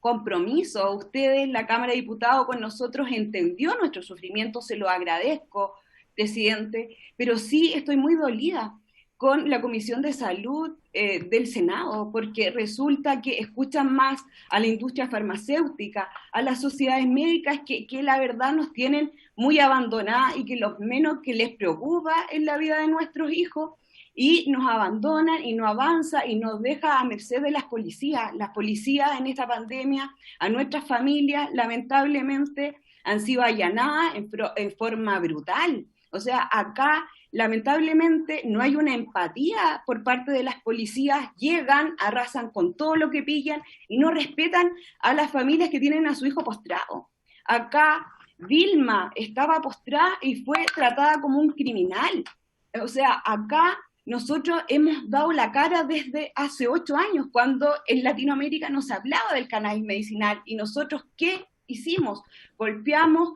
compromisos. Ustedes, la Cámara de Diputados, con nosotros entendió nuestro sufrimiento, se lo agradezco, presidente, pero sí estoy muy dolida con la Comisión de Salud del Senado, porque resulta que escuchan más a la industria farmacéutica, a las sociedades médicas que la verdad nos tienen muy abandonadas y que lo menos que les preocupa es la vida de nuestros hijos, y nos abandonan y no avanza y nos deja a merced de las policías. Las policías en esta pandemia, a nuestras familias, lamentablemente han sido allanadas en forma brutal. O sea, acá lamentablemente no hay una empatía por parte de las policías, llegan, arrasan con todo lo que pillan y no respetan a las familias que tienen a su hijo postrado. Acá Vilma estaba postrada y fue tratada como un criminal. O sea, acá nosotros hemos dado la cara desde hace 8 años, cuando en Latinoamérica no se hablaba del cannabis medicinal, y nosotros, ¿qué hicimos? Golpeamos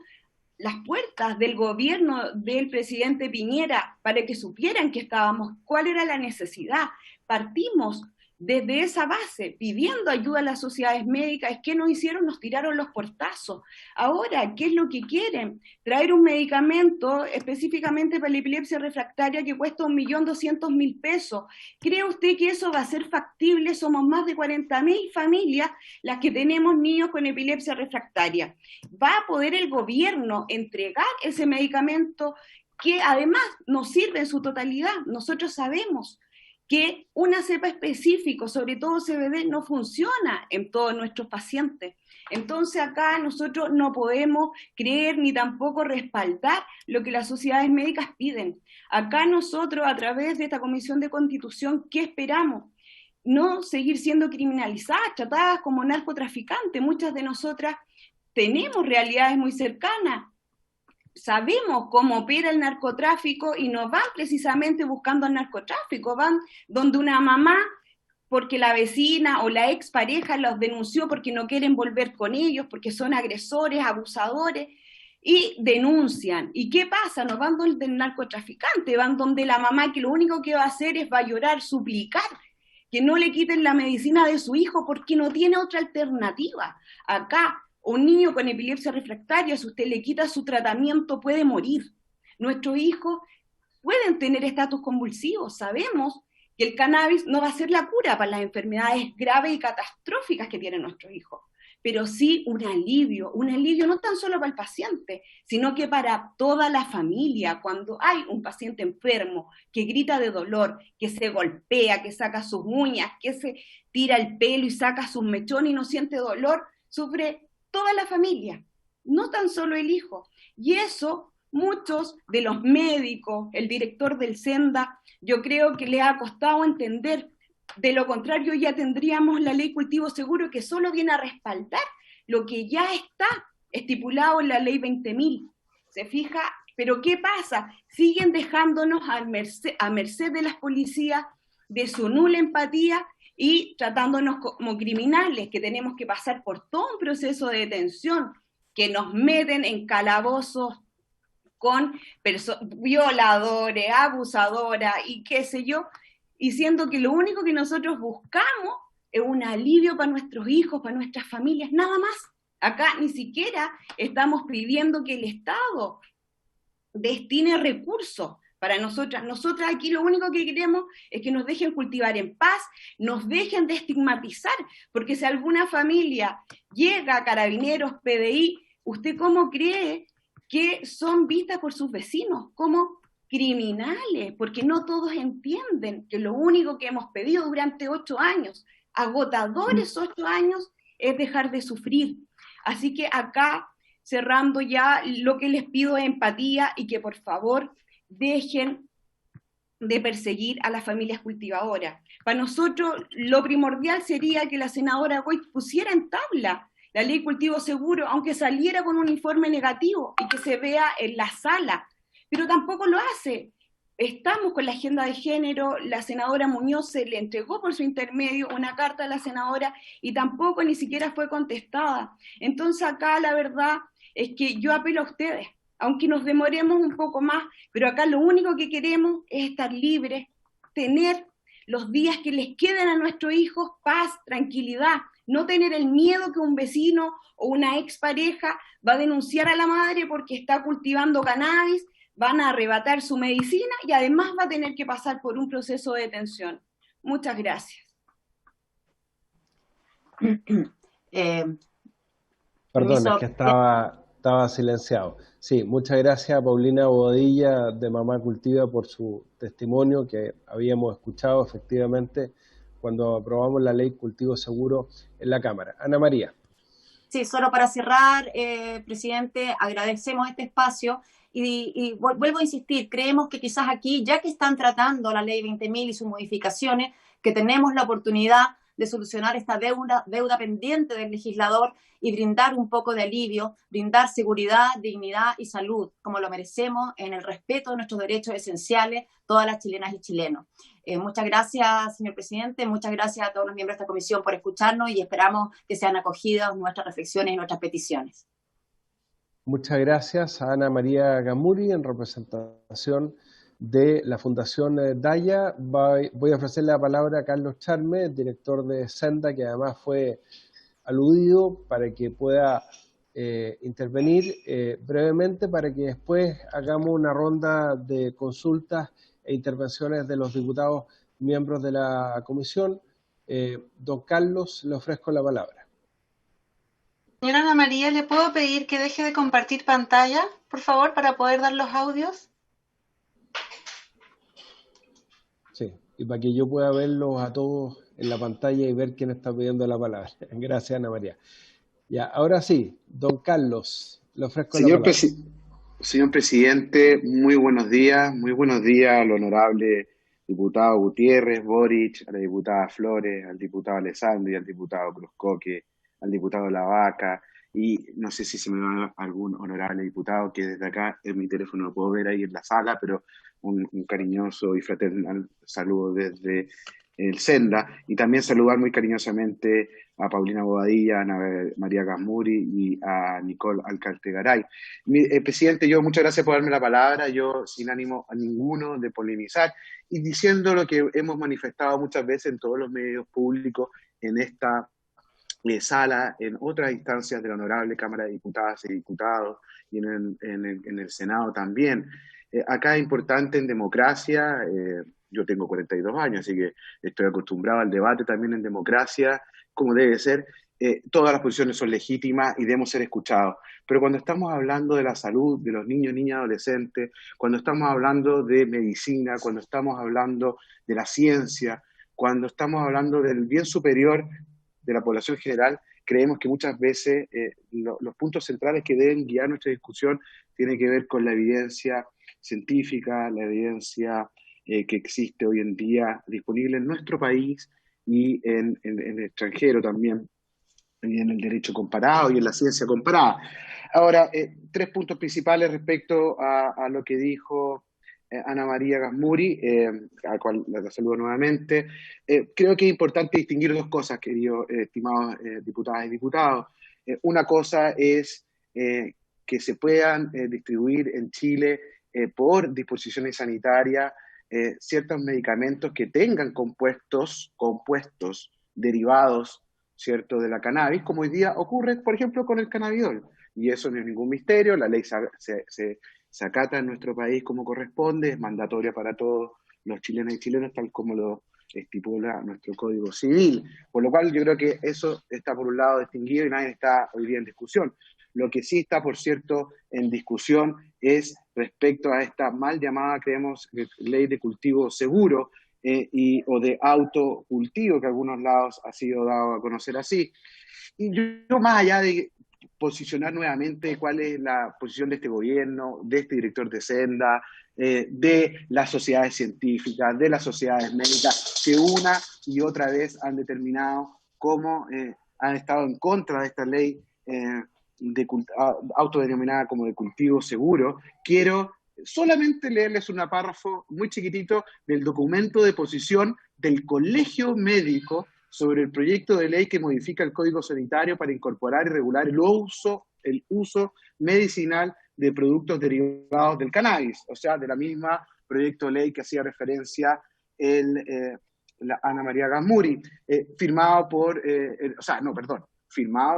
las puertas del gobierno del presidente Piñera para que supieran que estábamos, cuál era la necesidad. Partimos desde esa base, pidiendo ayuda a las sociedades médicas. ¿Qué nos hicieron? Nos tiraron los portazos. Ahora, ¿qué es lo que quieren? Traer un medicamento específicamente para la epilepsia refractaria que cuesta 1.200.000 pesos. ¿Cree usted que eso va a ser factible? Somos más de 40.000 familias las que tenemos niños con epilepsia refractaria. ¿Va a poder el gobierno entregar ese medicamento que además nos sirve en su totalidad? Nosotros sabemos que una cepa específica, sobre todo CBD, no funciona en todos nuestros pacientes. Entonces acá nosotros no podemos creer ni tampoco respaldar lo que las sociedades médicas piden. Acá nosotros, a través de esta Comisión de Constitución, ¿qué esperamos? No seguir siendo criminalizadas, tratadas como narcotraficantes. Muchas de nosotras tenemos realidades muy cercanas. Sabemos cómo opera el narcotráfico y no van precisamente buscando el narcotráfico, van donde una mamá porque la vecina o la expareja los denunció porque no quieren volver con ellos, porque son agresores, abusadores, y denuncian. ¿Y qué pasa? No van donde el narcotraficante, van donde la mamá que lo único que va a hacer es va a llorar, suplicar que no le quiten la medicina de su hijo porque no tiene otra alternativa. Acá, un niño con epilepsia refractaria, si usted le quita su tratamiento, puede morir. Nuestros hijos pueden tener estatus convulsivos. Sabemos que el cannabis no va a ser la cura para las enfermedades graves y catastróficas que tienen nuestros hijos, pero sí un alivio no tan solo para el paciente, sino que para toda la familia. Cuando hay un paciente enfermo que grita de dolor, que se golpea, que saca sus uñas, que se tira el pelo y saca sus mechones y no siente dolor, sufre toda la familia, no tan solo el hijo. Y eso muchos de los médicos, el director del Senda, yo creo que le ha costado entender. De lo contrario, ya tendríamos la ley cultivo seguro que solo viene a respaldar lo que ya está estipulado en la ley 20.000. ¿Se fija? Pero ¿qué pasa? Siguen dejándonos a merced de las policías, de su nula empatía y tratándonos como criminales, que tenemos que pasar por todo un proceso de detención, que nos meten en calabozos con violadores, abusadoras y qué sé yo, y siendo que lo único que nosotros buscamos es un alivio para nuestros hijos, para nuestras familias, nada más. Acá ni siquiera estamos pidiendo que el Estado destine recursos para nosotras. Nosotras aquí lo único que queremos es que nos dejen cultivar en paz, nos dejen de estigmatizar, porque si alguna familia llega a Carabineros, PDI, ¿usted cómo cree que son vistas por sus vecinos? ¿Cómo? Criminales, porque no todos entienden que lo único que hemos pedido durante 8 años, agotadores 8 años, es dejar de sufrir. Así que acá, cerrando ya, lo que les pido es empatía y que por favor dejen de perseguir a las familias cultivadoras. Para nosotros lo primordial sería que la senadora Goy pusiera en tabla la ley cultivo seguro, aunque saliera con un informe negativo y que se vea en la sala, pero tampoco lo hace. Estamos con la agenda de género, la senadora Muñoz se le entregó por su intermedio una carta a la senadora y tampoco ni siquiera fue contestada. Entonces acá la verdad es que yo apelo a ustedes, aunque nos demoremos un poco más, pero acá lo único que queremos es estar libres, tener los días que les queden a nuestros hijos paz, tranquilidad, no tener el miedo que un vecino o una expareja va a denunciar a la madre porque está cultivando cannabis, van a arrebatar su medicina y además va a tener que pasar por un proceso de detención. Muchas gracias. Perdón, es que estaba silenciado. Sí, muchas gracias a Paulina Bobadilla de Mamá Cultiva por su testimonio que habíamos escuchado efectivamente cuando aprobamos la ley Cultivo Seguro en la Cámara. Ana María. Sí, solo para cerrar, presidente, agradecemos este espacio y vuelvo a insistir, creemos que quizás aquí, ya que están tratando la ley 20.000 y sus modificaciones, que tenemos la oportunidad de solucionar esta deuda pendiente del legislador y brindar un poco de alivio, brindar seguridad, dignidad y salud, como lo merecemos, en el respeto de nuestros derechos esenciales, todas las chilenas y chilenos. Muchas gracias, señor presidente, muchas gracias a todos los miembros de esta comisión por escucharnos y esperamos que sean acogidas nuestras reflexiones y nuestras peticiones. Muchas gracias a Ana María Gamuri en representación de la Fundación Daya. Voy a ofrecerle la palabra a Carlos Charme, director de Senda, que además fue aludido, para que pueda intervenir brevemente, para que después hagamos una ronda de consultas e intervenciones de los diputados miembros de la comisión. Don Carlos, le ofrezco la palabra. Señora Ana María, ¿le puedo pedir que deje de compartir pantalla, por favor, para poder dar los audios? Sí, y para que yo pueda verlos a todos en la pantalla y ver quién está pidiendo la palabra. Gracias, Ana María. Ya, ahora sí, don Carlos, le ofrezco la palabra. Señor presidente, muy buenos días al honorable diputado Gutiérrez, Boric, a la diputada Flores, al diputado Alessandri, al diputado Cruzcoque, al diputado Lavaca, y no sé si se me va algún honorable diputado que desde acá en mi teléfono lo puedo ver ahí en la sala, pero un cariñoso y fraternal saludo desde el Senda, y también saludar muy cariñosamente a Paulina Bobadilla, a Ana María Gamuri y a Nicole Alcaltegaray. Presidente, muchas gracias por darme la palabra, yo sin ánimo a ninguno de polemizar, y diciendo lo que hemos manifestado muchas veces en todos los medios públicos, en esta sala, en otras instancias de la honorable Cámara de Diputadas y Diputados, y en el Senado también. Acá es importante en democracia yo tengo 42 años, así que estoy acostumbrado al debate también en democracia, como debe ser. Todas las posiciones son legítimas y debemos ser escuchados. Pero cuando estamos hablando de la salud de los niños, niñas, adolescentes, cuando estamos hablando de medicina, cuando estamos hablando de la ciencia, cuando estamos hablando del bien superior de la población general, creemos que muchas veces los puntos centrales que deben guiar nuestra discusión tienen que ver con la evidencia científica, la evidencia que existe hoy en día disponible en nuestro país y en el extranjero también, y en el derecho comparado y en la ciencia comparada. Ahora, 3 puntos principales respecto a lo que dijo Ana María Gasmuri, a la cual la saludo nuevamente. Creo que es importante distinguir 2 cosas, queridos estimados diputadas y diputados. Una cosa es que se puedan distribuir en Chile por disposiciones sanitarias ciertos medicamentos que tengan compuestos derivados, ¿cierto?, de la cannabis, como hoy día ocurre, por ejemplo, con el cannabidol. Y eso no es ningún misterio, la ley se acata en nuestro país como corresponde, es mandatoria para todos los chilenos y chilenas, tal como lo estipula nuestro Código Civil. Por lo cual yo creo que eso está por un lado distinguido y nadie está hoy día en discusión. Lo que sí está, por cierto, en discusión es respecto a esta mal llamada, creemos, ley de cultivo seguro, o de autocultivo, que a algunos lados ha sido dado a conocer así. Y yo, más allá de posicionar nuevamente cuál es la posición de este gobierno, de este director de Senda, de las sociedades científicas, de las sociedades médicas, que una y otra vez han determinado cómo han estado en contra de esta ley autodenominada como de cultivo seguro, quiero solamente leerles un párrafo muy chiquitito del documento de posición del Colegio Médico sobre el proyecto de ley que modifica el Código Sanitario para incorporar y regular el uso medicinal de productos derivados del cannabis, o sea, de la misma proyecto de ley que hacía referencia la Ana María Gasmuri, firmado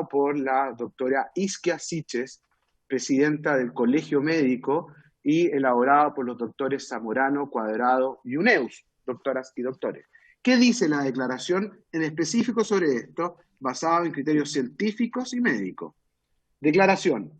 por la doctora Isquia Siches, presidenta del Colegio Médico, y elaborado por los doctores Zamorano, Cuadrado y Uneus, doctoras y doctores. ¿Qué dice la declaración en específico sobre esto, basado en criterios científicos y médicos? Declaración.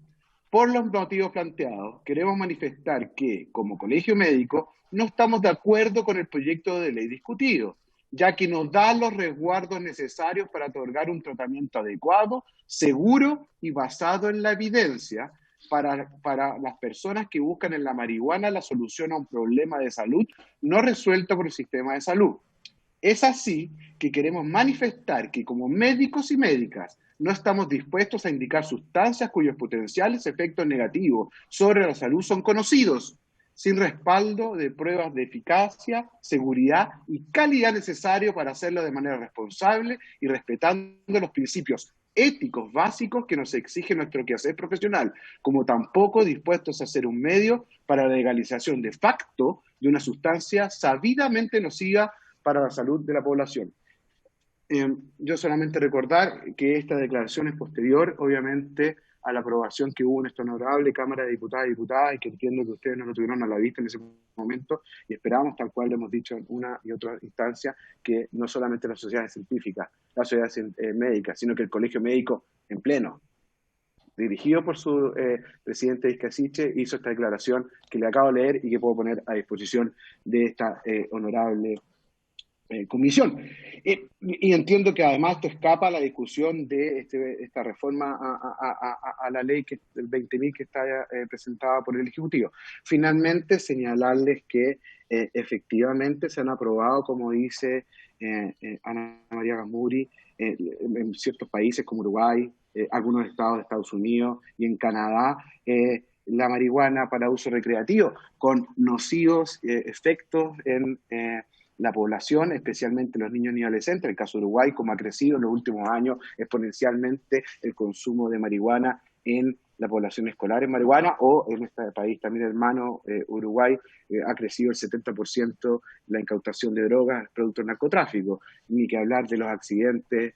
Por los motivos planteados, queremos manifestar que, como colegio médico, no estamos de acuerdo con el proyecto de ley discutido, ya que no da los resguardos necesarios para otorgar un tratamiento adecuado, seguro y basado en la evidencia para las personas que buscan en la marihuana la solución a un problema de salud no resuelto por el sistema de salud. Es así que queremos manifestar que como médicos y médicas no estamos dispuestos a indicar sustancias cuyos potenciales efectos negativos sobre la salud son conocidos, sin respaldo de pruebas de eficacia, seguridad y calidad necesario para hacerlo de manera responsable y respetando los principios éticos básicos que nos exige nuestro quehacer profesional, como tampoco dispuestos a ser un medio para la legalización de facto de una sustancia sabidamente nociva para la salud de la población. Yo solamente recordar que esta declaración es posterior, obviamente, a la aprobación que hubo en esta honorable Cámara de Diputadas y Diputadas, y que entiendo que ustedes no lo tuvieron a la vista en ese momento, y esperamos, tal cual lo hemos dicho en una y otra instancia, que no solamente las sociedades científicas, las sociedades médicas, sino que el Colegio Médico en pleno, dirigido por su presidente Iscasiche, hizo esta declaración que le acabo de leer y que puedo poner a disposición de esta honorable comisión. Y entiendo que además esto escapa a la discusión de esta reforma a la ley del 20.000 que está presentada por el Ejecutivo. Finalmente, señalarles que efectivamente se han aprobado, como dice Ana María Gasmuri, en ciertos países como Uruguay, algunos estados de Estados Unidos y en Canadá, la marihuana para uso recreativo, con nocivos efectos en la población, especialmente los niños y adolescentes. En el caso de Uruguay, como ha crecido en los últimos años exponencialmente el consumo de marihuana en la población escolar en marihuana, o en este país también hermano Uruguay, ha crecido el 70% la incautación de drogas producto del narcotráfico, ni que hablar de los accidentes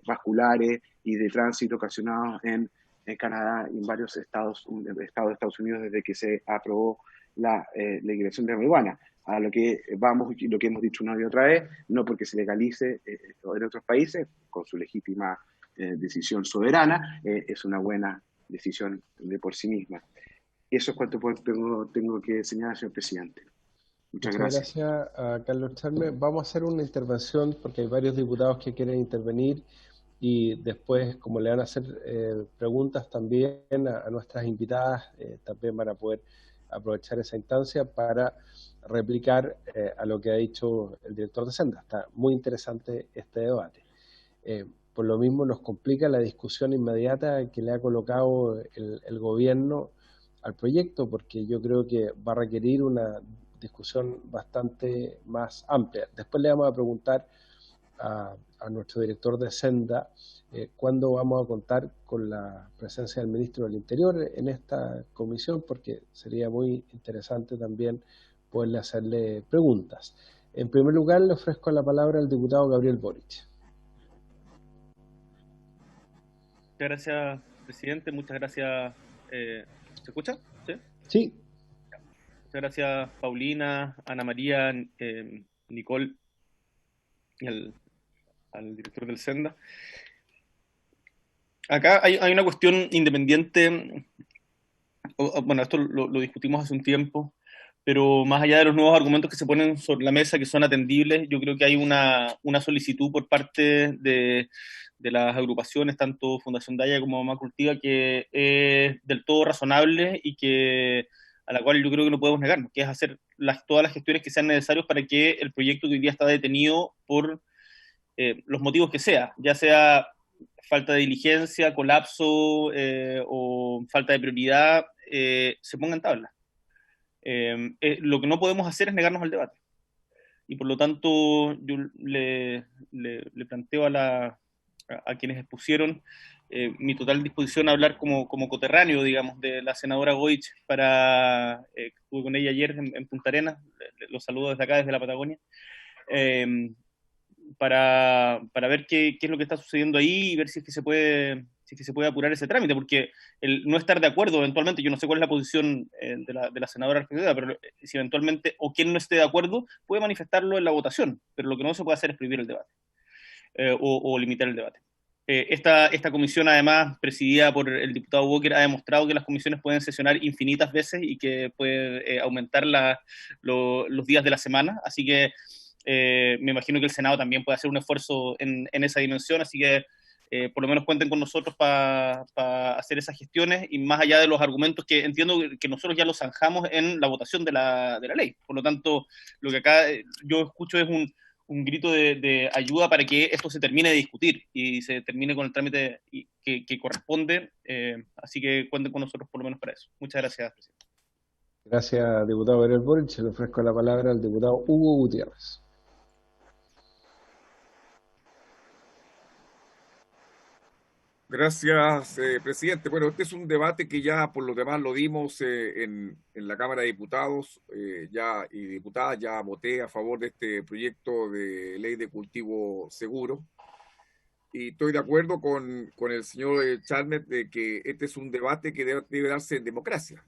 vasculares y de tránsito ocasionados en Canadá y en varios estados de Estados Unidos desde que se aprobó la legalización de la marihuana. a lo que vamos y lo que hemos dicho una y otra vez, no porque se legalice en otros países, con su legítima decisión soberana, es una buena decisión de por sí misma. Eso es cuanto tengo que señalar, señor presidente. Muchas gracias. Muchas gracias a Carlos Chalme. Vamos a hacer una intervención porque hay varios diputados que quieren intervenir y después, como le van a hacer preguntas también a nuestras invitadas, también van a poder aprovechar esa instancia para replicar a lo que ha dicho el director de Senda. Está muy interesante este debate. Por lo mismo nos complica la discusión inmediata que le ha colocado el gobierno al proyecto, porque yo creo que va a requerir una discusión bastante más amplia. Después le vamos a preguntar a nuestro director de Senda cuándo vamos a contar con la presencia del ministro del Interior en esta comisión, porque sería muy interesante también poderle hacerle preguntas. En primer lugar, le ofrezco la palabra al diputado Gabriel Boric. Muchas gracias, presidente. Muchas gracias. ¿Se escucha? ¿Sí? Sí. Muchas gracias, Paulina, Ana María, Nicole y al director del Senda. Acá hay una cuestión independiente. Bueno, esto lo discutimos hace un tiempo, pero más allá de los nuevos argumentos que se ponen sobre la mesa, que son atendibles, yo creo que hay una solicitud por parte de las agrupaciones, tanto Fundación Daya como Mamá Cultiva, que es del todo razonable y a la cual yo creo que no podemos negarnos, que es hacer todas las gestiones que sean necesarias para que el proyecto que hoy día está detenido por los motivos que sea, ya sea falta de diligencia, colapso o falta de prioridad, se ponga en tabla. Lo que no podemos hacer es negarnos al debate. Y por lo tanto, yo le planteo a quienes expusieron mi total disposición a hablar como coterráneo, digamos, de la senadora Goich, estuve con ella ayer en Punta Arenas, los saludo desde acá, desde la Patagonia, para ver qué es lo que está sucediendo ahí y ver si es que se puede apurar ese trámite, porque el no estar de acuerdo eventualmente, yo no sé cuál es la posición de la senadora, pero si eventualmente, o quien no esté de acuerdo, puede manifestarlo en la votación, pero lo que no se puede hacer es prohibir el debate o limitar el debate. Esta comisión, además, presidida por el diputado Walker, ha demostrado que las comisiones pueden sesionar infinitas veces y que puede aumentar los días de la semana, así que me imagino que el Senado también puede hacer un esfuerzo en esa dimensión, así que por lo menos cuenten con nosotros para hacer esas gestiones, y más allá de los argumentos que entiendo que nosotros ya los zanjamos en la votación de la ley. Por lo tanto, lo que acá yo escucho es un grito de ayuda para que esto se termine de discutir y se termine con el trámite que corresponde, así que cuenten con nosotros por lo menos para eso. Muchas gracias, presidente. Gracias, diputado Gabriel Boric. Se le ofrezco la palabra al diputado Hugo Gutiérrez. Gracias, presidente. Bueno, este es un debate que ya por lo demás lo dimos en la Cámara de Diputados y diputadas. Ya voté a favor de este proyecto de ley de cultivo seguro. Y estoy de acuerdo con el señor Chalmers de que este es un debate que debe darse en democracia.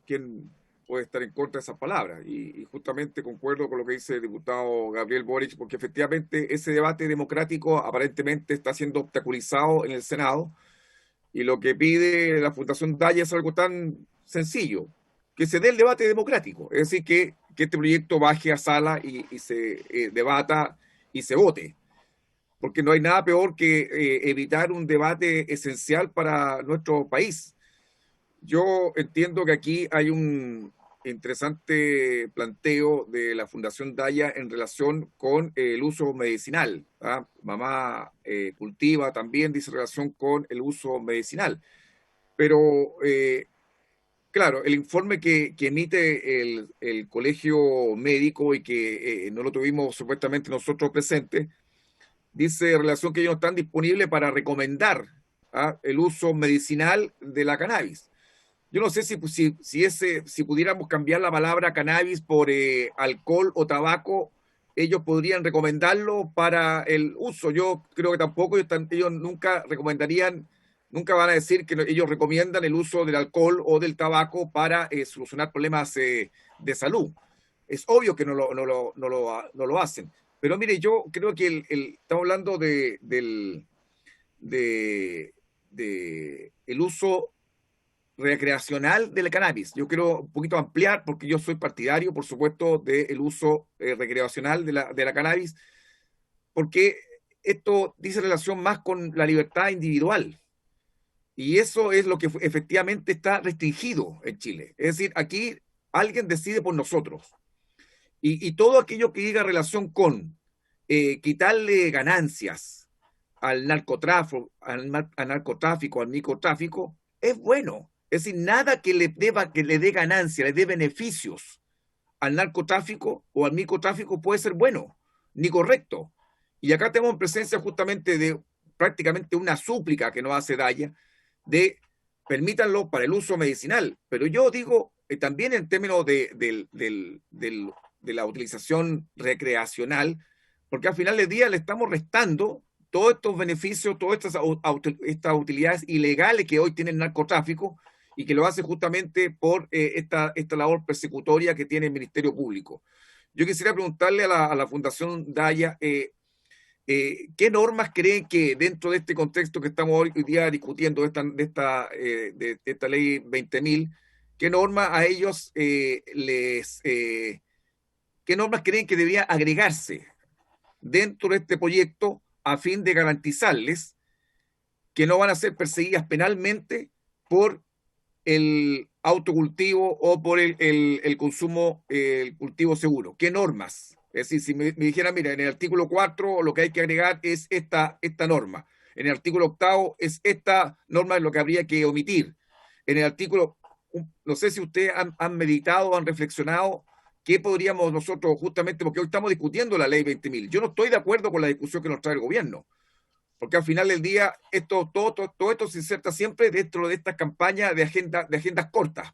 ¿Quién puede estar en contra de esas palabras? Y justamente concuerdo con lo que dice el diputado Gabriel Boric, porque efectivamente ese debate democrático aparentemente está siendo obstaculizado en el Senado, y lo que pide la Fundación Daya es algo tan sencillo: que se dé el debate democrático, es decir, que este proyecto baje a sala y se debata y se vote, porque no hay nada peor que evitar un debate esencial para nuestro país. Yo entiendo que aquí hay un interesante planteo de la Fundación Daya en relación con el uso medicinal. Mamá Cultiva también dice relación con el uso medicinal. Pero, claro, el informe que emite el colegio médico y que no lo tuvimos supuestamente nosotros presentes, dice en relación que ellos no están disponibles para recomendar el uso medicinal de la cannabis. Yo no sé si pudiéramos cambiar la palabra cannabis por alcohol o tabaco, ellos podrían recomendarlo para el uso. Yo creo que tampoco ellos nunca recomendarían, nunca van a decir que ellos recomiendan el uso del alcohol o del tabaco para solucionar problemas de salud. Es obvio que no lo hacen. Pero mire, yo creo que estamos hablando del el uso recreacional del cannabis. Yo quiero un poquito ampliar, porque yo soy partidario, por supuesto, del uso recreacional de la cannabis, porque esto dice relación más con la libertad individual. Y eso es lo que efectivamente está restringido en Chile. Es decir, aquí alguien decide por nosotros. Y todo aquello que diga relación con quitarle ganancias al narcotráfico, al microtráfico, es bueno. Es decir, nada que le dé ganancia, le dé beneficios al narcotráfico o al microtráfico puede ser bueno ni correcto. Y acá tenemos en presencia justamente de prácticamente una súplica que nos hace Daya de permítanlo para el uso medicinal. Pero yo digo también en términos de la utilización recreacional, porque al final del día le estamos restando todos estos beneficios, todas estas utilidades ilegales que hoy tiene el narcotráfico y que lo hace justamente por esta labor persecutoria que tiene el Ministerio Público. Yo quisiera preguntarle a la Fundación Daya, ¿qué normas creen que dentro de este contexto que estamos hoy día discutiendo de esta ley 20.000, qué normas a ellos qué normas creen que debería agregarse dentro de este proyecto a fin de garantizarles que no van a ser perseguidas penalmente por el autocultivo o por el consumo, el cultivo seguro? ¿Qué normas? Es decir, si me dijeran, mira, en el artículo 4 lo que hay que agregar es esta norma. En el artículo 8 es esta norma lo que habría que omitir. En el artículo, no sé si ustedes han meditado, han reflexionado, ¿qué podríamos nosotros justamente, porque hoy estamos discutiendo la ley 20.000? Yo no estoy de acuerdo con la discusión que nos trae el gobierno, porque al final del día todo esto se inserta siempre dentro de estas campañas de agendas cortas,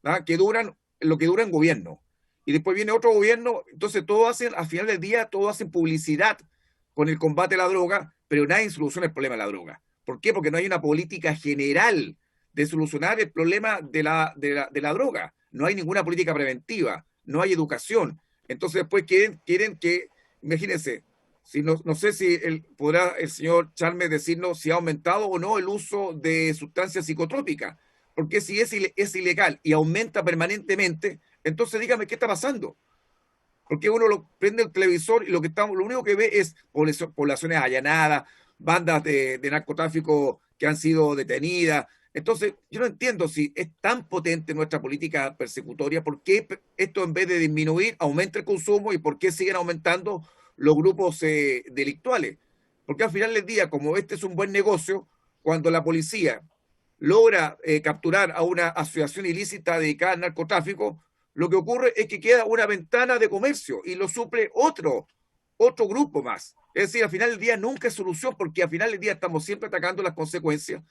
¿no? Que duran lo que dura en gobierno. Y después viene otro gobierno, entonces al final del día, todos hacen publicidad con el combate a la droga, pero nadie soluciona el problema de la droga. ¿Por qué? Porque no hay una política general de solucionar el problema de la droga. No hay ninguna política preventiva, no hay educación. Entonces después quieren que, imagínense, no sé si podrá el señor Chalmers decirnos si ha aumentado o no el uso de sustancias psicotrópicas, porque si es ilegal y aumenta permanentemente, entonces dígame qué está pasando. Porque uno prende el televisor y lo único que ve es poblaciones allanadas, bandas de narcotráfico que han sido detenidas. Entonces, yo no entiendo si es tan potente nuestra política persecutoria, por qué esto en vez de disminuir aumenta el consumo y por qué siguen aumentando los grupos delictuales. Porque al final del día, como este es un buen negocio, cuando la policía logra capturar a una asociación ilícita dedicada al narcotráfico, lo que ocurre es que queda una ventana de comercio y lo suple otro grupo más. Es decir, al final del día nunca es solución, porque al final del día estamos siempre atacando las consecuencias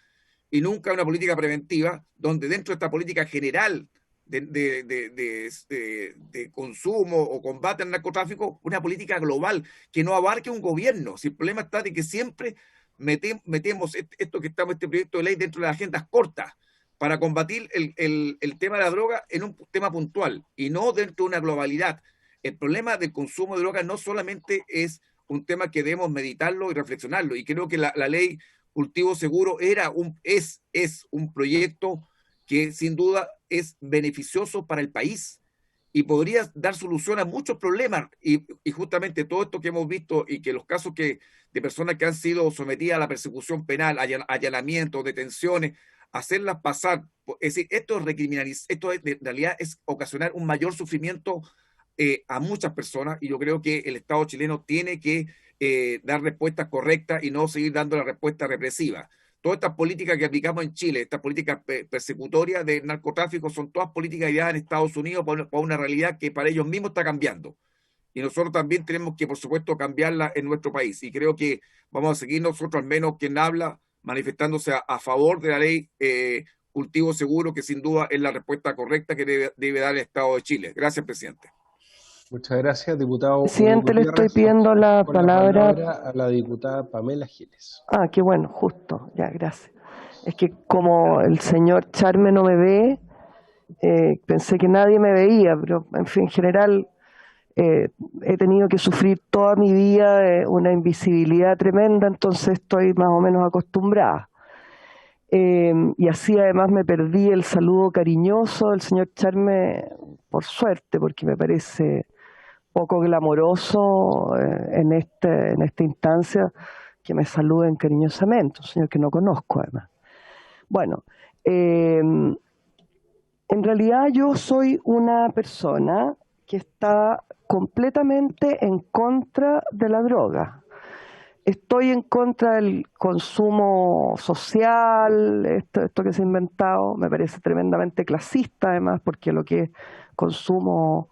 y nunca una política preventiva, donde dentro de esta política general de consumo o combate al narcotráfico, una política global que no abarque un gobierno. Si el problema está de que siempre metemos este proyecto de ley dentro de las agendas cortas para combatir el tema de la droga en un tema puntual y no dentro de una globalidad. El problema del consumo de droga no solamente es un tema que debemos meditarlo y reflexionarlo, y creo que la ley Cultivo Seguro es un proyecto que sin duda es beneficioso para el país y podría dar solución a muchos problemas, y justamente todo esto que hemos visto y que los casos de personas que han sido sometidas a la persecución penal, allanamientos, detenciones, hacerlas pasar, es decir, esto en realidad es ocasionar un mayor sufrimiento a muchas personas, y yo creo que el Estado chileno tiene que dar respuestas correctas y no seguir dando la respuesta represiva. Todas estas políticas que aplicamos en Chile, estas políticas persecutorias de narcotráfico, son todas políticas ideadas en Estados Unidos para una realidad que para ellos mismos está cambiando. Y nosotros también tenemos que, por supuesto, cambiarla en nuestro país. Y creo que vamos a seguir nosotros, al menos quien habla, manifestándose a favor de la ley Cultivo Seguro, que sin duda es la respuesta correcta que debe dar el Estado de Chile. Gracias, presidente. Muchas gracias, diputado. Presidente, le estoy pidiendo la palabra a la diputada Pamela Giles. Ah, qué bueno, justo, ya, gracias. Es que como el señor Charme no me ve, pensé que nadie me veía, pero en fin, en general he tenido que sufrir toda mi vida una invisibilidad tremenda, entonces estoy más o menos acostumbrada. Y así además me perdí el saludo cariñoso del señor Charme, por suerte, porque me parece poco glamoroso en esta instancia que me saluden cariñosamente, un señor que no conozco además. Bueno, en realidad yo soy una persona que está completamente en contra de la droga. Estoy en contra del consumo social, esto que se ha inventado, me parece tremendamente clasista además, porque lo que es consumo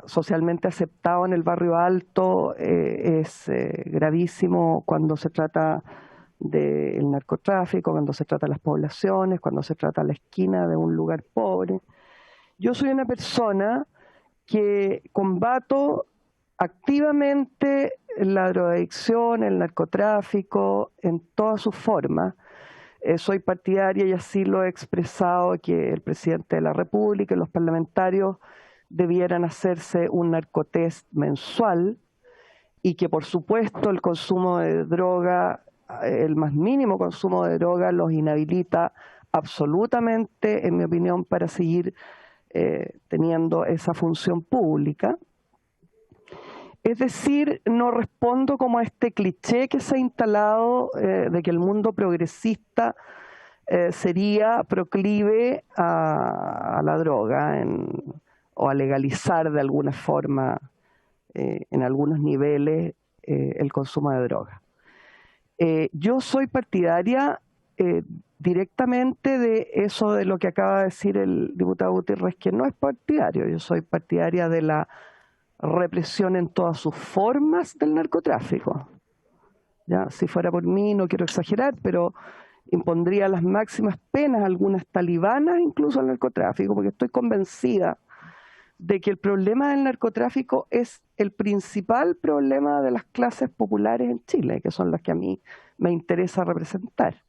socialmente aceptado en el barrio alto es gravísimo cuando se trata del narcotráfico, cuando se trata de las poblaciones, cuando se trata de la esquina de un lugar pobre. Yo soy una persona que combato activamente la drogadicción, el narcotráfico, en todas sus formas. Soy partidaria, y así lo he expresado, que el presidente de la República y los parlamentarios debieran hacerse un narcotest mensual y que, por supuesto, el consumo de droga, el más mínimo consumo de droga, los inhabilita absolutamente, en mi opinión, para seguir teniendo esa función pública. Es decir, no respondo como a este cliché que se ha instalado de que el mundo progresista sería proclive a la droga o a legalizar de alguna forma en algunos niveles el consumo de droga. Yo soy partidaria directamente de eso de lo que acaba de decir el diputado Gutiérrez, que no es partidario. Yo soy partidaria de la represión en todas sus formas del narcotráfico. ¿Ya? Si fuera por mí, no quiero exagerar, pero impondría las máximas penas, algunas talibanas incluso al narcotráfico, porque estoy convencida de que el problema del narcotráfico es el principal problema de las clases populares en Chile, que son las que a mí me interesa representar.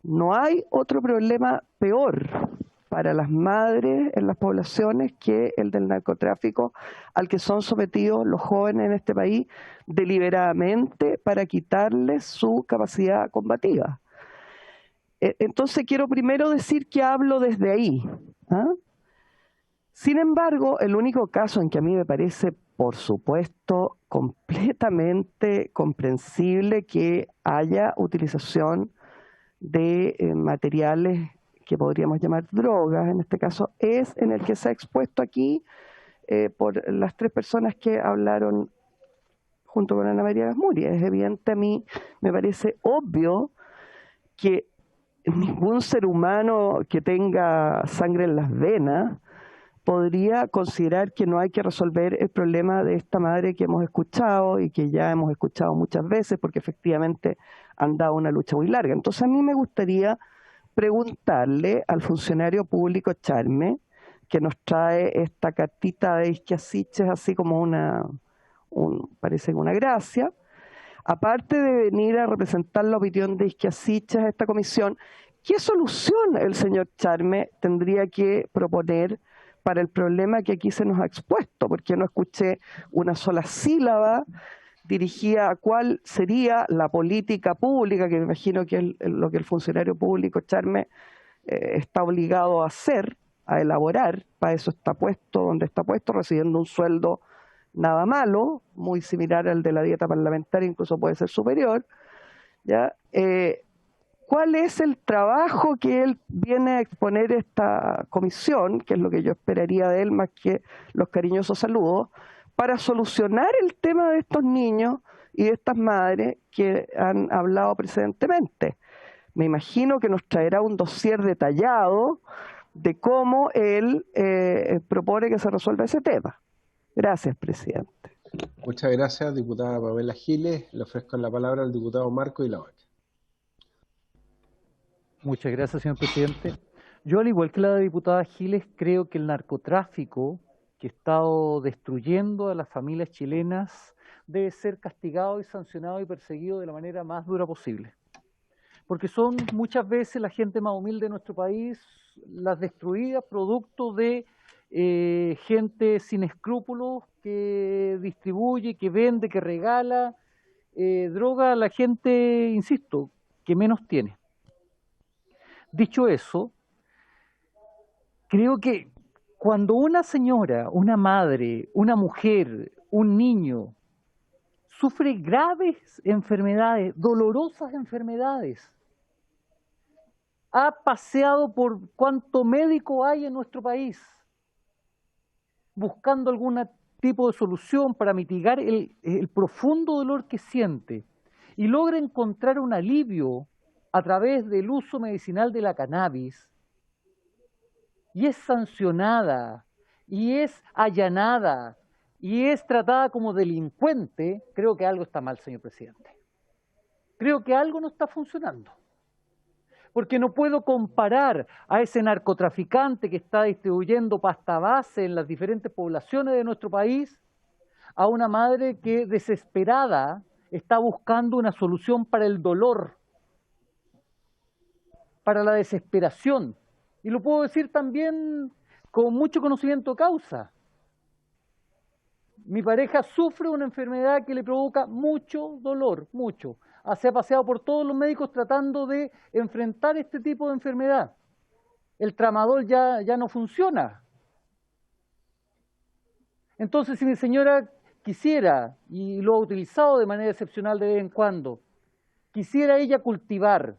No hay otro problema peor para las madres en las poblaciones que el del narcotráfico, al que son sometidos los jóvenes en este país deliberadamente para quitarles su capacidad combativa. Entonces quiero primero decir que hablo desde ahí. Sin embargo, el único caso en que a mí me parece, por supuesto, completamente comprensible que haya utilización de materiales que podríamos llamar drogas, en este caso, es en el que se ha expuesto aquí por las tres personas que hablaron junto con Ana María Gasmuri. Es evidente, a mí me parece obvio que ningún ser humano que tenga sangre en las venas podría considerar que no hay que resolver el problema de esta madre que hemos escuchado y que ya hemos escuchado muchas veces, porque efectivamente han dado una lucha muy larga. Entonces a mí me gustaría preguntarle al funcionario público Charme, que nos trae esta cartita de Isquiasiches, así como parece una gracia, aparte de venir a representar la opinión de Isquiasiches a esta comisión, ¿qué solución el señor Charme tendría que proponer para el problema que aquí se nos ha expuesto? Porque no escuché una sola sílaba dirigida a cuál sería la política pública, que me imagino que es lo que el funcionario público Charme está obligado a hacer, a elaborar. Para eso está puesto donde está puesto, recibiendo un sueldo nada malo, muy similar al de la dieta parlamentaria, incluso puede ser superior, ¿ya? ¿Cuál es el trabajo que él viene a exponer esta comisión, que es lo que yo esperaría de él más que los cariñosos saludos, para solucionar el tema de estos niños y de estas madres que han hablado precedentemente? Me imagino que nos traerá un dossier detallado de cómo él propone que se resuelva ese tema. Gracias, presidente. Muchas gracias, diputada Pamela Giles. Le ofrezco la palabra al diputado Marco Ilavaca. Muchas gracias, señor presidente. Yo, al igual que la diputada Giles, creo que el narcotráfico, que ha estado destruyendo a las familias chilenas, debe ser castigado y sancionado y perseguido de la manera más dura posible. Porque son muchas veces la gente más humilde de nuestro país las destruidas producto de gente sin escrúpulos que distribuye, que vende, que regala droga a la gente, insisto, que menos tiene. Dicho eso, creo que cuando una señora, una madre, una mujer, un niño sufre graves enfermedades, dolorosas enfermedades, ha paseado por cuánto médico hay en nuestro país, buscando algún tipo de solución para mitigar el profundo dolor que siente, y logra encontrar un alivio a través del uso medicinal de la cannabis, y es sancionada, y es allanada, y es tratada como delincuente, creo que algo está mal, señor presidente. Creo que algo no está funcionando. Porque no puedo comparar a ese narcotraficante que está distribuyendo pasta base en las diferentes poblaciones de nuestro país a una madre que desesperada está buscando una solución para el dolor, para la desesperación. Y lo puedo decir también con mucho conocimiento de causa. Mi pareja sufre una enfermedad que le provoca mucho dolor, mucho. Se ha paseado por todos los médicos tratando de enfrentar este tipo de enfermedad. El tramadol ya no funciona. Entonces, si mi señora quisiera, y lo ha utilizado de manera excepcional de vez en cuando, quisiera ella cultivar,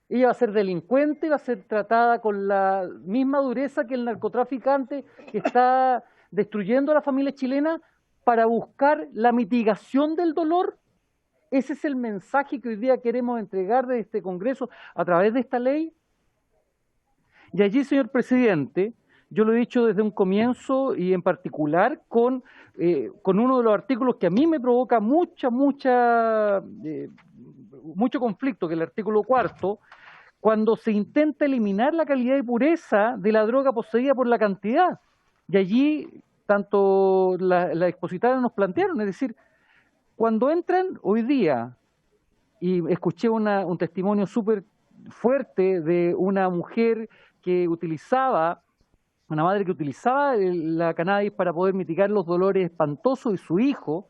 ella va a ser delincuente, va a ser tratada con la misma dureza que el narcotraficante que está destruyendo a la familia chilena para buscar la mitigación del dolor. Ese es el mensaje que hoy día queremos entregar de este Congreso a través de esta ley. Y allí, señor presidente, yo lo he dicho desde un comienzo y en particular con uno de los artículos que a mí me provoca mucho conflicto, que es el artículo 4, cuando se intenta eliminar la calidad y pureza de la droga poseída por la cantidad. Y allí, tanto la expositora nos plantearon, es decir, cuando entran hoy día, y escuché un testimonio súper fuerte de una mujer que utilizaba, una madre que utilizaba la cannabis para poder mitigar los dolores espantosos de su hijo.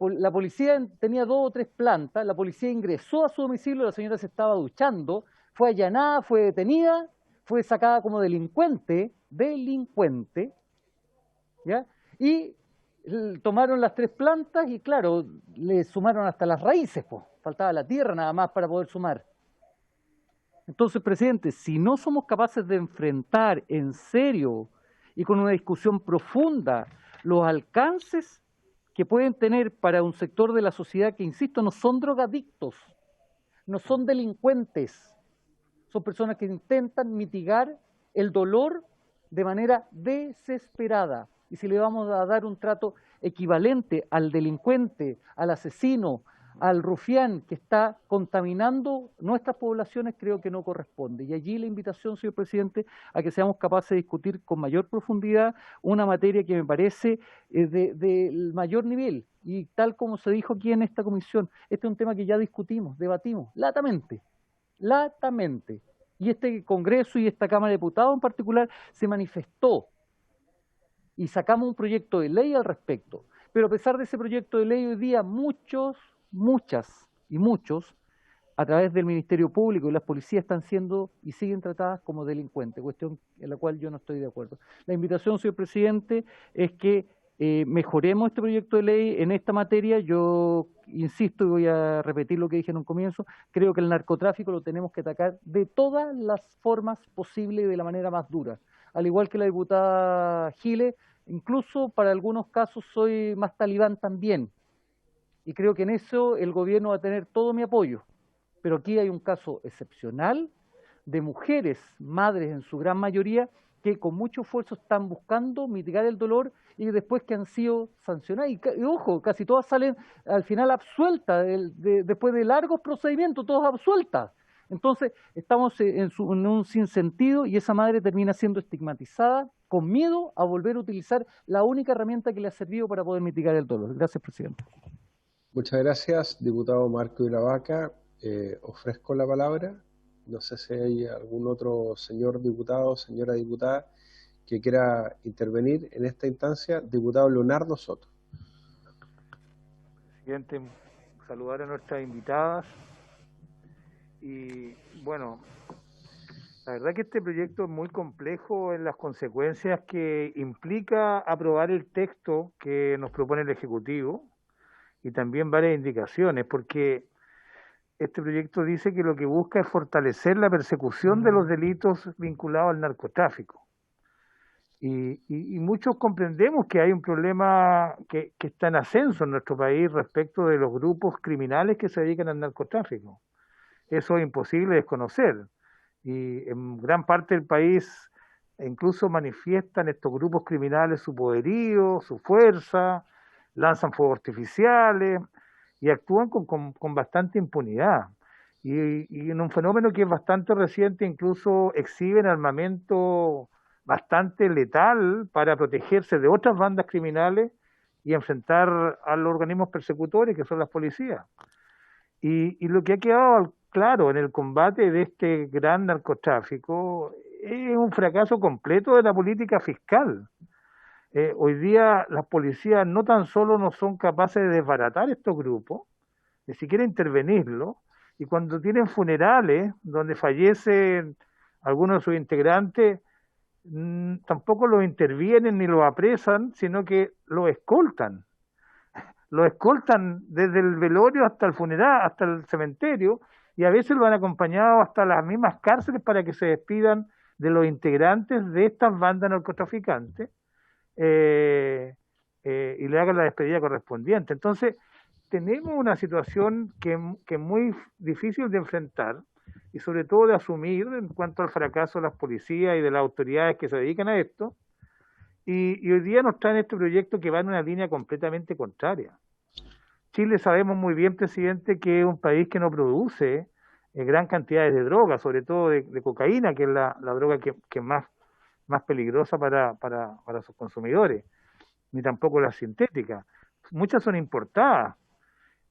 La policía tenía 2 o 3 plantas, la policía ingresó a su domicilio, la señora se estaba duchando, fue allanada, fue detenida, fue sacada como delincuente, ¿ya? Y tomaron las 3 plantas y claro, le sumaron hasta las raíces, pues. Faltaba la tierra nada más para poder sumar. Entonces, presidente, si no somos capaces de enfrentar en serio y con una discusión profunda los alcances que pueden tener para un sector de la sociedad que, insisto, no son drogadictos, no son delincuentes, son personas que intentan mitigar el dolor de manera desesperada. Y si le vamos a dar un trato equivalente al delincuente, al asesino, al rufián que está contaminando nuestras poblaciones, creo que no corresponde. Y allí la invitación, señor presidente, a que seamos capaces de discutir con mayor profundidad una materia que me parece de mayor nivel. Y tal como se dijo aquí en esta comisión, este es un tema que ya discutimos, debatimos, latamente. Y este Congreso y esta Cámara de Diputados en particular se manifestó y sacamos un proyecto de ley al respecto. Pero a pesar de ese proyecto de ley, hoy día muchos, a través del Ministerio Público y las policías están siendo y siguen tratadas como delincuentes, cuestión en la cual yo no estoy de acuerdo. La invitación, señor presidente, es que mejoremos este proyecto de ley en esta materia. Yo insisto y voy a repetir lo que dije en un comienzo, creo que el narcotráfico lo tenemos que atacar de todas las formas posibles y de la manera más dura. Al igual que la diputada Giles, incluso para algunos casos soy más talibán también. Y creo que en eso el gobierno va a tener todo mi apoyo. Pero aquí hay un caso excepcional de mujeres, madres en su gran mayoría, que con mucho esfuerzo están buscando mitigar el dolor y después que han sido sancionadas. Y ojo, casi todas salen al final absueltas, después de largos procedimientos, todas absueltas. Entonces, estamos en un sinsentido y esa madre termina siendo estigmatizada con miedo a volver a utilizar la única herramienta que le ha servido para poder mitigar el dolor. Gracias, presidente. Muchas gracias, diputado Marco Ilavaca. Ofrezco la palabra. No sé si hay algún otro señor diputado, señora diputada, que quiera intervenir en esta instancia, diputado Leonardo Soto. Presidente, saludar a nuestras invitadas. Y bueno, la verdad que este proyecto es muy complejo en las consecuencias que implica aprobar el texto que nos propone el Ejecutivo y también varias indicaciones, porque este proyecto dice que lo que busca es fortalecer la persecución de los delitos vinculados al narcotráfico. Y muchos comprendemos que hay un problema que está en ascenso en nuestro país respecto de los grupos criminales que se dedican al narcotráfico. Eso es imposible desconocer. Y en gran parte del país incluso manifiestan estos grupos criminales su poderío, su fuerza, lanzan fuegos artificiales y actúan con bastante impunidad. Y en un fenómeno que es bastante reciente, incluso exhiben armamento bastante letal para protegerse de otras bandas criminales y enfrentar a los organismos persecutores que son las policías. Y lo que ha quedado claro en el combate de este gran narcotráfico es un fracaso completo de la política fiscal. Hoy día las policías no tan solo no son capaces de desbaratar estos grupos, ni siquiera intervenirlos, y cuando tienen funerales donde fallecen algunos de sus integrantes, tampoco los intervienen ni los apresan, sino que los escoltan. Los escoltan desde el velorio hasta el funeral, hasta el cementerio, y a veces lo han acompañado hasta las mismas cárceles para que se despidan de los integrantes de estas bandas narcotraficantes y le hagan la despedida correspondiente. Entonces, tenemos una situación que es muy difícil de enfrentar y sobre todo de asumir en cuanto al fracaso de las policías y de las autoridades que se dedican a esto. Y hoy día nos traen este proyecto que va en una línea completamente contraria. Chile sabemos muy bien, presidente, que es un país que no produce gran cantidades de drogas, sobre todo de cocaína, que es la droga que es más peligrosa para sus consumidores, ni tampoco las sintéticas. Muchas son importadas.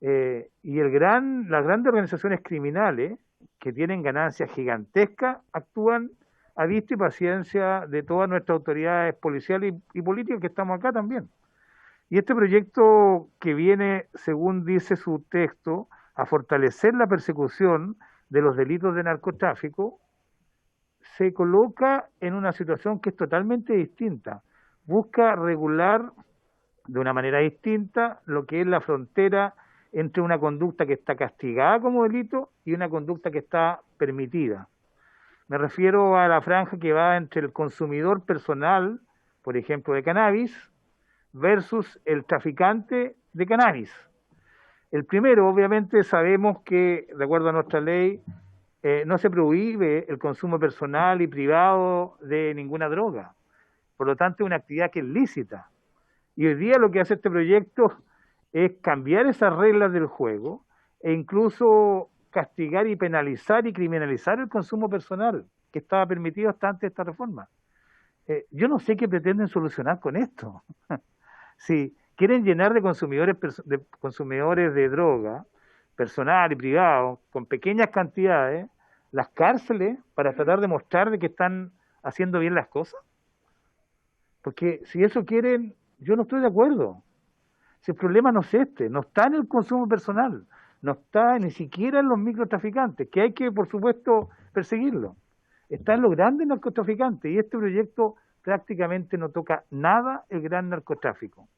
Y las grandes organizaciones criminales que tienen ganancias gigantescas actúan a vista y paciencia de todas nuestras autoridades policiales y políticas que estamos acá también. Y este proyecto que viene, según dice su texto, a fortalecer la persecución de los delitos de narcotráfico, se coloca en una situación que es totalmente distinta. Busca regular de una manera distinta lo que es la frontera entre una conducta que está castigada como delito y una conducta que está permitida. Me refiero a la franja que va entre el consumidor personal, por ejemplo, de cannabis, versus el traficante de cannabis. El primero, obviamente, sabemos que, de acuerdo a nuestra ley, no se prohíbe el consumo personal y privado de ninguna droga. Por lo tanto, es una actividad que es lícita. Y hoy día lo que hace este proyecto es cambiar esas reglas del juego e incluso castigar y penalizar y criminalizar el consumo personal, que estaba permitido hasta antes de esta reforma. Yo no sé qué pretenden solucionar con esto. Si quieren llenar de consumidores de droga, personal y privado, con pequeñas cantidades, las cárceles para tratar de mostrar de que están haciendo bien las cosas. Porque si eso quieren, yo no estoy de acuerdo. Si el problema no es este, no está en el consumo personal, no está ni siquiera en los microtraficantes, que hay que, por supuesto, perseguirlo. Está en los grandes narcotraficantes y este proyecto prácticamente no toca nada el gran narcotráfico.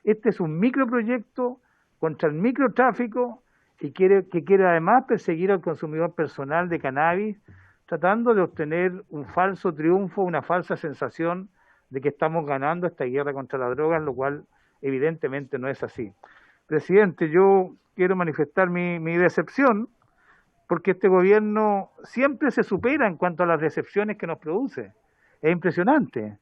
Este es un microproyecto contra el microtráfico y que quiere además perseguir al consumidor personal de cannabis, tratando de obtener un falso triunfo, una falsa sensación de que estamos ganando esta guerra contra las drogas, lo cual evidentemente no es así. Presidente, yo quiero manifestar mi decepción porque este gobierno siempre se supera en cuanto a las decepciones que nos produce. Es impresionante.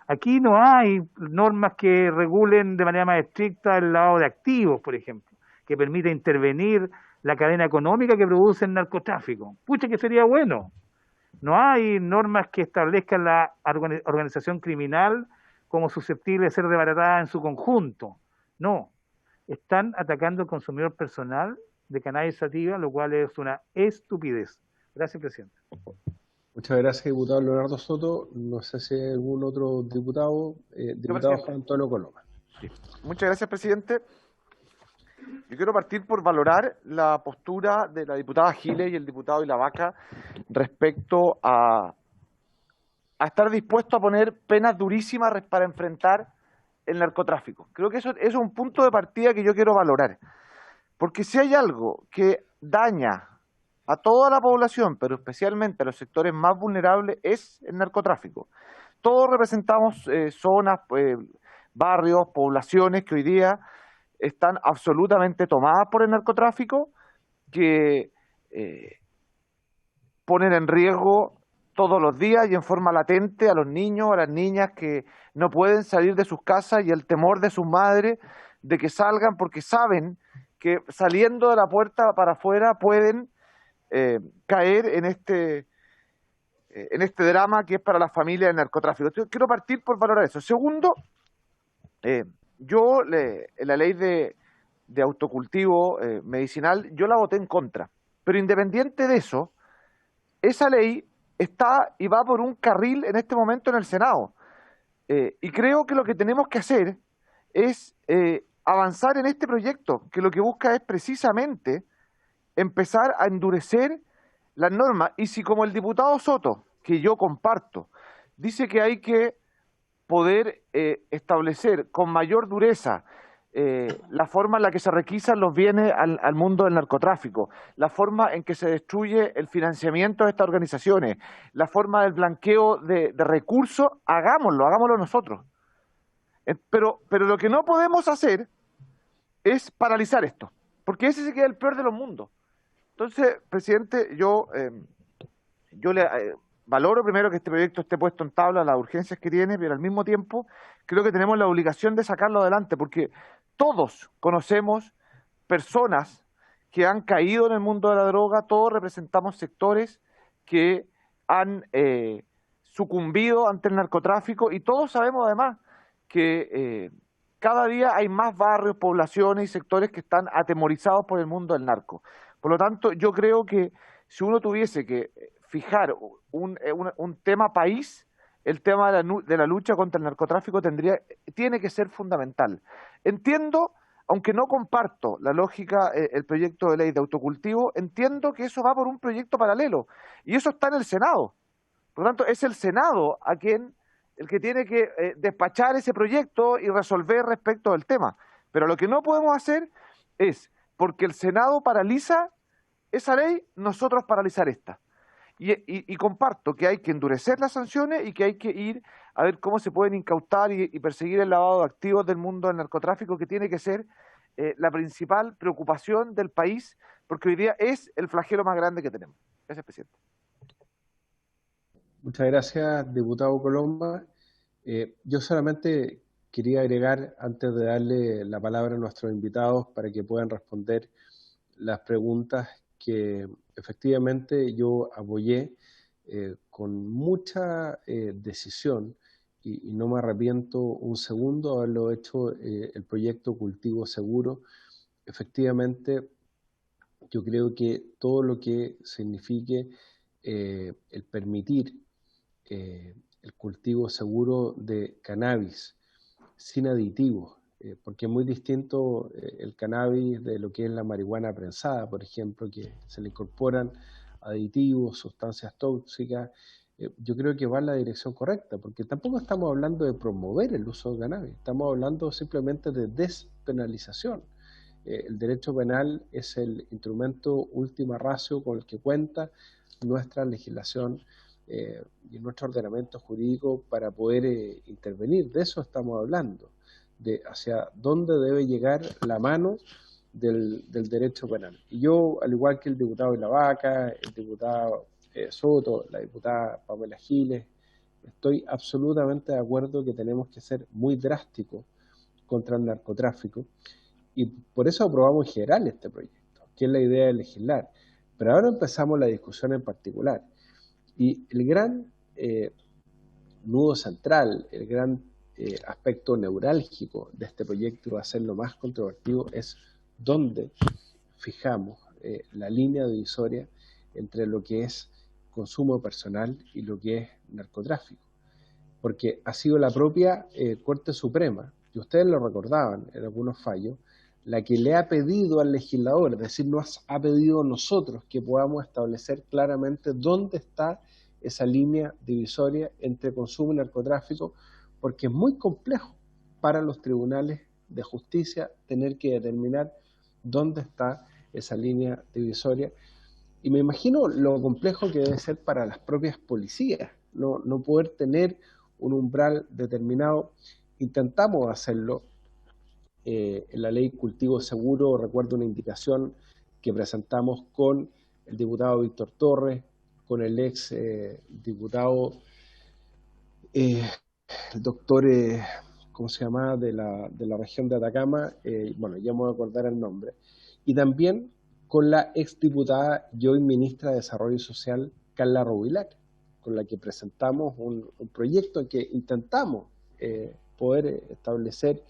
Aquí no hay normas que regulen de manera más estricta el lavado de activos, por ejemplo, que permita intervenir la cadena económica que produce el narcotráfico. Pucha, que sería bueno. No hay normas que establezcan la organización criminal como susceptible de ser desbaratada en su conjunto. No. Están atacando al consumidor personal de cannabis sativa, lo cual es una estupidez. Gracias, presidente. Muchas gracias, diputado Leonardo Soto. No sé si hay algún otro diputado. Diputado Juan Antonio Coloma. Sí. Muchas gracias, presidente. Yo quiero partir por valorar la postura de la diputada Giles y el diputado Ilavaca respecto a estar dispuesto a poner penas durísimas para enfrentar el narcotráfico. Creo que eso es un punto de partida que yo quiero valorar. Porque si hay algo que daña a toda la población, pero especialmente a los sectores más vulnerables, es el narcotráfico. Todos representamos zonas, barrios, poblaciones que hoy día están absolutamente tomadas por el narcotráfico, que ponen en riesgo todos los días y en forma latente a los niños, a las niñas que no pueden salir de sus casas, y el temor de sus madres de que salgan porque saben que saliendo de la puerta para afuera pueden caer en este drama que es para las familias del narcotráfico. Entonces, quiero partir por valorar eso. Segundo, la ley de autocultivo medicinal, yo la voté en contra. Pero independiente de eso, esa ley está y va por un carril en este momento en el Senado. Y creo que lo que tenemos que hacer es avanzar en este proyecto, que lo que busca es precisamente empezar a endurecer las normas. Y si, como el diputado Soto, que yo comparto, dice que hay que poder establecer con mayor dureza la forma en la que se requisan los bienes al mundo del narcotráfico, la forma en que se destruye el financiamiento de estas organizaciones, la forma del blanqueo de recursos, hagámoslo nosotros. Pero lo que no podemos hacer es paralizar esto, porque ese sí que es el peor de los mundos. Entonces, presidente, yo le valoro primero que este proyecto esté puesto en tabla, las urgencias que tiene, pero al mismo tiempo creo que tenemos la obligación de sacarlo adelante, porque todos conocemos personas que han caído en el mundo de la droga, todos representamos sectores que han sucumbido ante el narcotráfico, y todos sabemos además que cada día hay más barrios, poblaciones y sectores que están atemorizados por el mundo del narco. Por lo tanto, yo creo que si uno tuviese que fijar un tema país, el tema de la lucha contra el narcotráfico tiene que ser fundamental. Entiendo, aunque no comparto la lógica, el proyecto de ley de autocultivo, entiendo que eso va por un proyecto paralelo, y eso está en el Senado. Por lo tanto, es el Senado el que tiene que despachar ese proyecto y resolver respecto del tema. Pero lo que no podemos hacer es, porque el Senado paraliza esa ley, nosotros paralizar esta. Y comparto que hay que endurecer las sanciones y que hay que ir a ver cómo se pueden incautar y perseguir el lavado de activos del mundo del narcotráfico, que tiene que ser la principal preocupación del país, porque hoy día es el flagelo más grande que tenemos. Gracias, presidente. Muchas gracias, diputado Coloma. Yo solamente quería agregar, antes de darle la palabra a nuestros invitados para que puedan responder las preguntas, que efectivamente yo apoyé con mucha decisión, y no me arrepiento un segundo de haberlo hecho, el proyecto Cultivo Seguro. Efectivamente, yo creo que todo lo que signifique el permitir el cultivo seguro de cannabis sin aditivos, porque es muy distinto el cannabis de lo que es la marihuana prensada, por ejemplo, que se le incorporan aditivos, sustancias tóxicas. Yo creo que va en la dirección correcta, porque tampoco estamos hablando de promover el uso de cannabis, estamos hablando simplemente de despenalización. El derecho penal es el instrumento última ratio con el que cuenta nuestra legislación y nuestro ordenamiento jurídico para poder intervenir. De eso estamos hablando, de hacia dónde debe llegar la mano del derecho penal. Y yo, al igual que el diputado Ilavaca, el diputado Soto, la diputada Pamela Giles, estoy absolutamente de acuerdo que tenemos que ser muy drásticos contra el narcotráfico, y por eso aprobamos en general este proyecto, que es la idea de legislar. Pero ahora empezamos la discusión en particular. Y el gran nudo central, el gran aspecto neurálgico de este proyecto, y va a ser lo más controvertido, es dónde fijamos la línea divisoria entre lo que es consumo personal y lo que es narcotráfico. Porque ha sido la propia Corte Suprema, y ustedes lo recordaban en algunos fallos, la que le ha pedido al legislador, es decir, nos ha pedido a nosotros que podamos establecer claramente dónde está esa línea divisoria entre consumo y narcotráfico, porque es muy complejo para los tribunales de justicia tener que determinar dónde está esa línea divisoria. Y me imagino lo complejo que debe ser para las propias policías, no poder tener un umbral determinado. Intentamos hacerlo. En la ley Cultivo Seguro, recuerdo una indicación que presentamos con el diputado Víctor Torres, con el ex diputado, el doctor, ¿cómo se llama?, de la región de Atacama, bueno, ya me voy a acordar el nombre, y también con la ex diputada y hoy ministra de Desarrollo Social, Carla Rubilar, con la que presentamos un proyecto en que intentamos poder establecer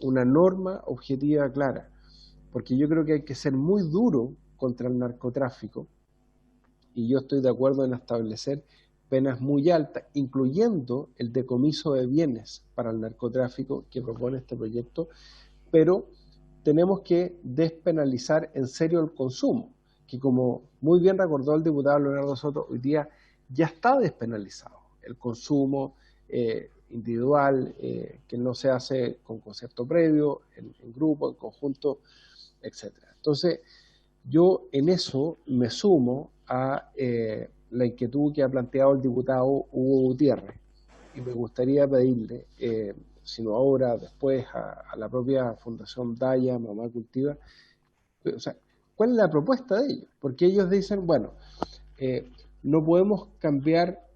una norma objetiva clara, porque yo creo que hay que ser muy duro contra el narcotráfico, y yo estoy de acuerdo en establecer penas muy altas, incluyendo el decomiso de bienes para el narcotráfico que propone este proyecto, pero tenemos que despenalizar en serio el consumo, que como muy bien recordó el diputado Leonardo Soto, hoy día ya está despenalizado el consumo individual, que no se hace con concierto previo, en grupo, en conjunto, etc. Entonces, yo en eso me sumo a la inquietud que ha planteado el diputado Hugo Gutiérrez, y me gustaría pedirle, sino ahora, después, a la propia Fundación Daya, Mamá Cultiva, o sea, ¿cuál es la propuesta de ellos? Porque ellos dicen, bueno, no podemos cambiar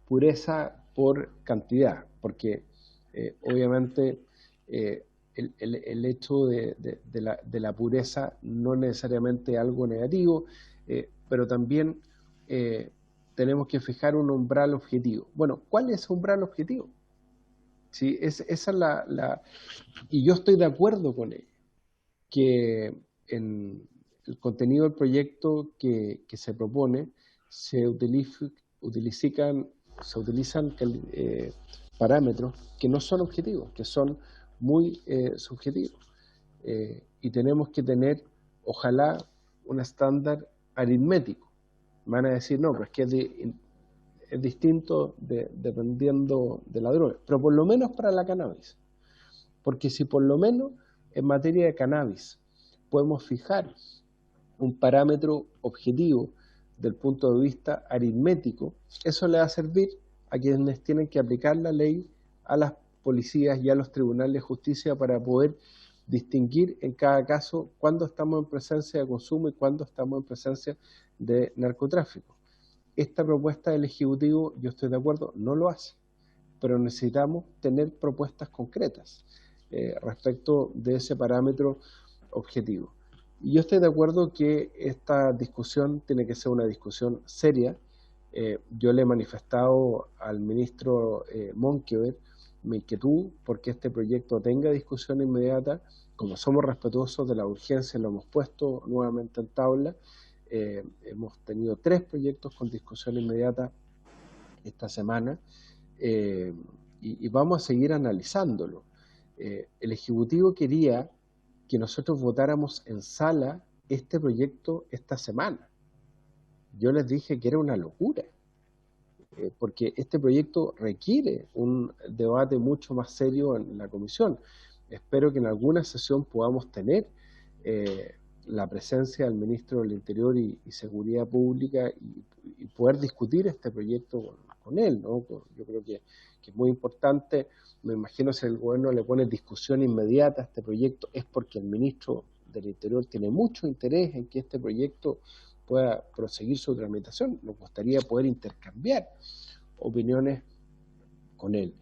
pureza por cantidad, porque obviamente el hecho de la pureza no necesariamente es algo negativo, pero también tenemos que fijar un umbral objetivo. Bueno, ¿cuál es ese umbral objetivo? Sí, esa es y yo estoy de acuerdo con ello, que en el contenido del proyecto que se propone se utilizan parámetros que no son objetivos, que son muy subjetivos. Y tenemos que tener, ojalá, un estándar aritmético. Van a decir, no, pero es que es distinto dependiendo de la droga, pero por lo menos para la cannabis. Porque si por lo menos en materia de cannabis podemos fijar un parámetro objetivo del punto de vista aritmético, eso le va a servir a quienes tienen que aplicar la ley, a las policías y a los tribunales de justicia, para poder distinguir en cada caso cuándo estamos en presencia de consumo y cuándo estamos en presencia de narcotráfico. Esta propuesta del Ejecutivo, yo estoy de acuerdo, no lo hace, pero necesitamos tener propuestas concretas respecto de ese parámetro objetivo. Y yo estoy de acuerdo que esta discusión tiene que ser una discusión seria. Yo le he manifestado al ministro Monkever mi inquietud porque este proyecto tenga discusión inmediata. Como somos respetuosos de la urgencia, lo hemos puesto nuevamente en tabla. Hemos tenido 3 proyectos con discusión inmediata esta semana y vamos a seguir analizándolo. El Ejecutivo quería que nosotros votáramos en sala este proyecto esta semana. Yo les dije que era una locura, porque este proyecto requiere un debate mucho más serio en la comisión. Espero que en alguna sesión podamos tener la presencia del ministro del Interior y Seguridad Pública y poder discutir este proyecto con él, ¿no? Yo creo que es muy importante. Me imagino si el gobierno le pone discusión inmediata a este proyecto es porque el ministro del Interior tiene mucho interés en que este proyecto pueda proseguir su tramitación. Nos gustaría poder intercambiar opiniones con él.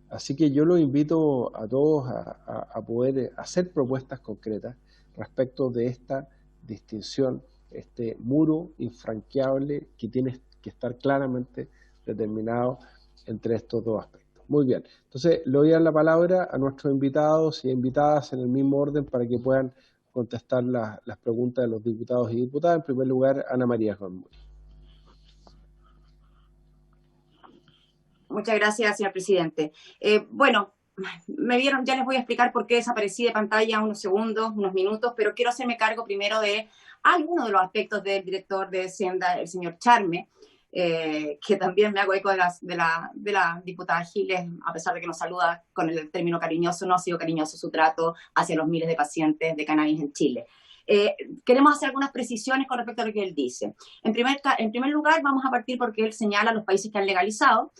Así que yo los invito a todos a poder hacer propuestas concretas respecto de esta distinción, este muro infranqueable que tiene que estar claramente determinado entre estos dos aspectos. Muy bien, entonces le voy a dar la palabra a nuestros invitados y invitadas en el mismo orden para que puedan contestar las preguntas de los diputados y diputadas. En primer lugar, Ana María Gómez. Muchas gracias, señor presidente. Bueno, me vieron, ya les voy a explicar por qué desaparecí de pantalla unos segundos, unos minutos, pero quiero hacerme cargo primero de algunos de los aspectos del director de Hacienda, el señor Charme, que también me hago eco de la diputada Giles, a pesar de que nos saluda con el término cariñoso, no ha sido cariñoso su trato hacia los miles de pacientes de cannabis en Chile. Queremos hacer algunas precisiones con respecto a lo que él dice. En primer lugar, vamos a partir porque él señala los países que han legalizado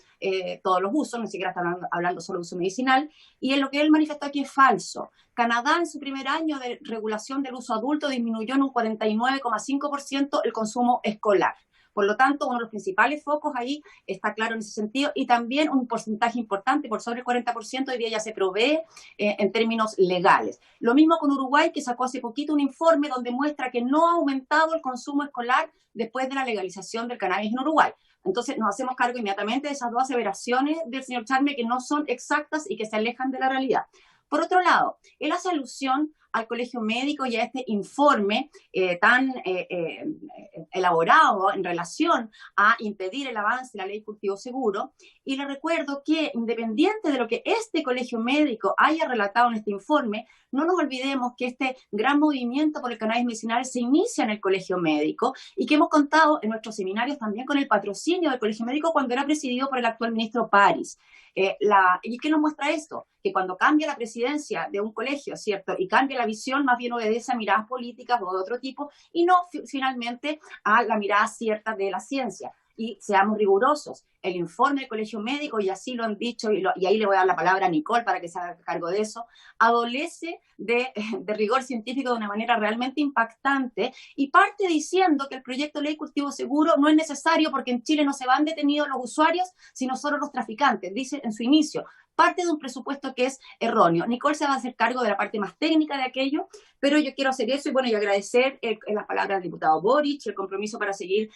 todos los usos, ni siquiera está hablando solo de uso medicinal, y en lo que él manifestó aquí es falso. Canadá en su primer año de regulación del uso adulto disminuyó en un 49,5% el consumo escolar. Por lo tanto, uno de los principales focos ahí está claro en ese sentido, y también un porcentaje importante, por sobre el 40%, hoy día ya se provee en términos legales. Lo mismo con Uruguay, que sacó hace poquito un informe donde muestra que no ha aumentado el consumo escolar después de la legalización del cannabis en Uruguay. Entonces nos hacemos cargo inmediatamente de esas dos aseveraciones del señor Charme que no son exactas y que se alejan de la realidad. Por otro lado, él hace alusión al Colegio Médico y a este informe tan elaborado en relación a impedir el avance de la ley cultivo seguro, y le recuerdo que independiente de lo que este Colegio Médico haya relatado en este informe, no nos olvidemos que este gran movimiento por el cannabis medicinal se inicia en el Colegio Médico y que hemos contado en nuestros seminarios también con el patrocinio del Colegio Médico cuando era presidido por el actual ministro París. ¿Y qué nos muestra esto? Que cuando cambia la presidencia de un colegio, ¿cierto? Y cambia la visión, más bien obedece a miradas políticas o de otro tipo y no finalmente a la mirada cierta de la ciencia. Y seamos rigurosos, el informe del Colegio Médico, y así lo han dicho, y ahí le voy a dar la palabra a Nicole para que se haga cargo de eso, adolece de rigor científico de una manera realmente impactante y parte diciendo que el proyecto de ley cultivo seguro no es necesario porque en Chile no se van detenidos los usuarios, sino solo los traficantes, dice en su inicio. Parte de un presupuesto que es erróneo. Nicole se va a hacer cargo de la parte más técnica de aquello, pero yo quiero hacer eso y bueno, y agradecer las palabras del diputado Boric, el compromiso para seguir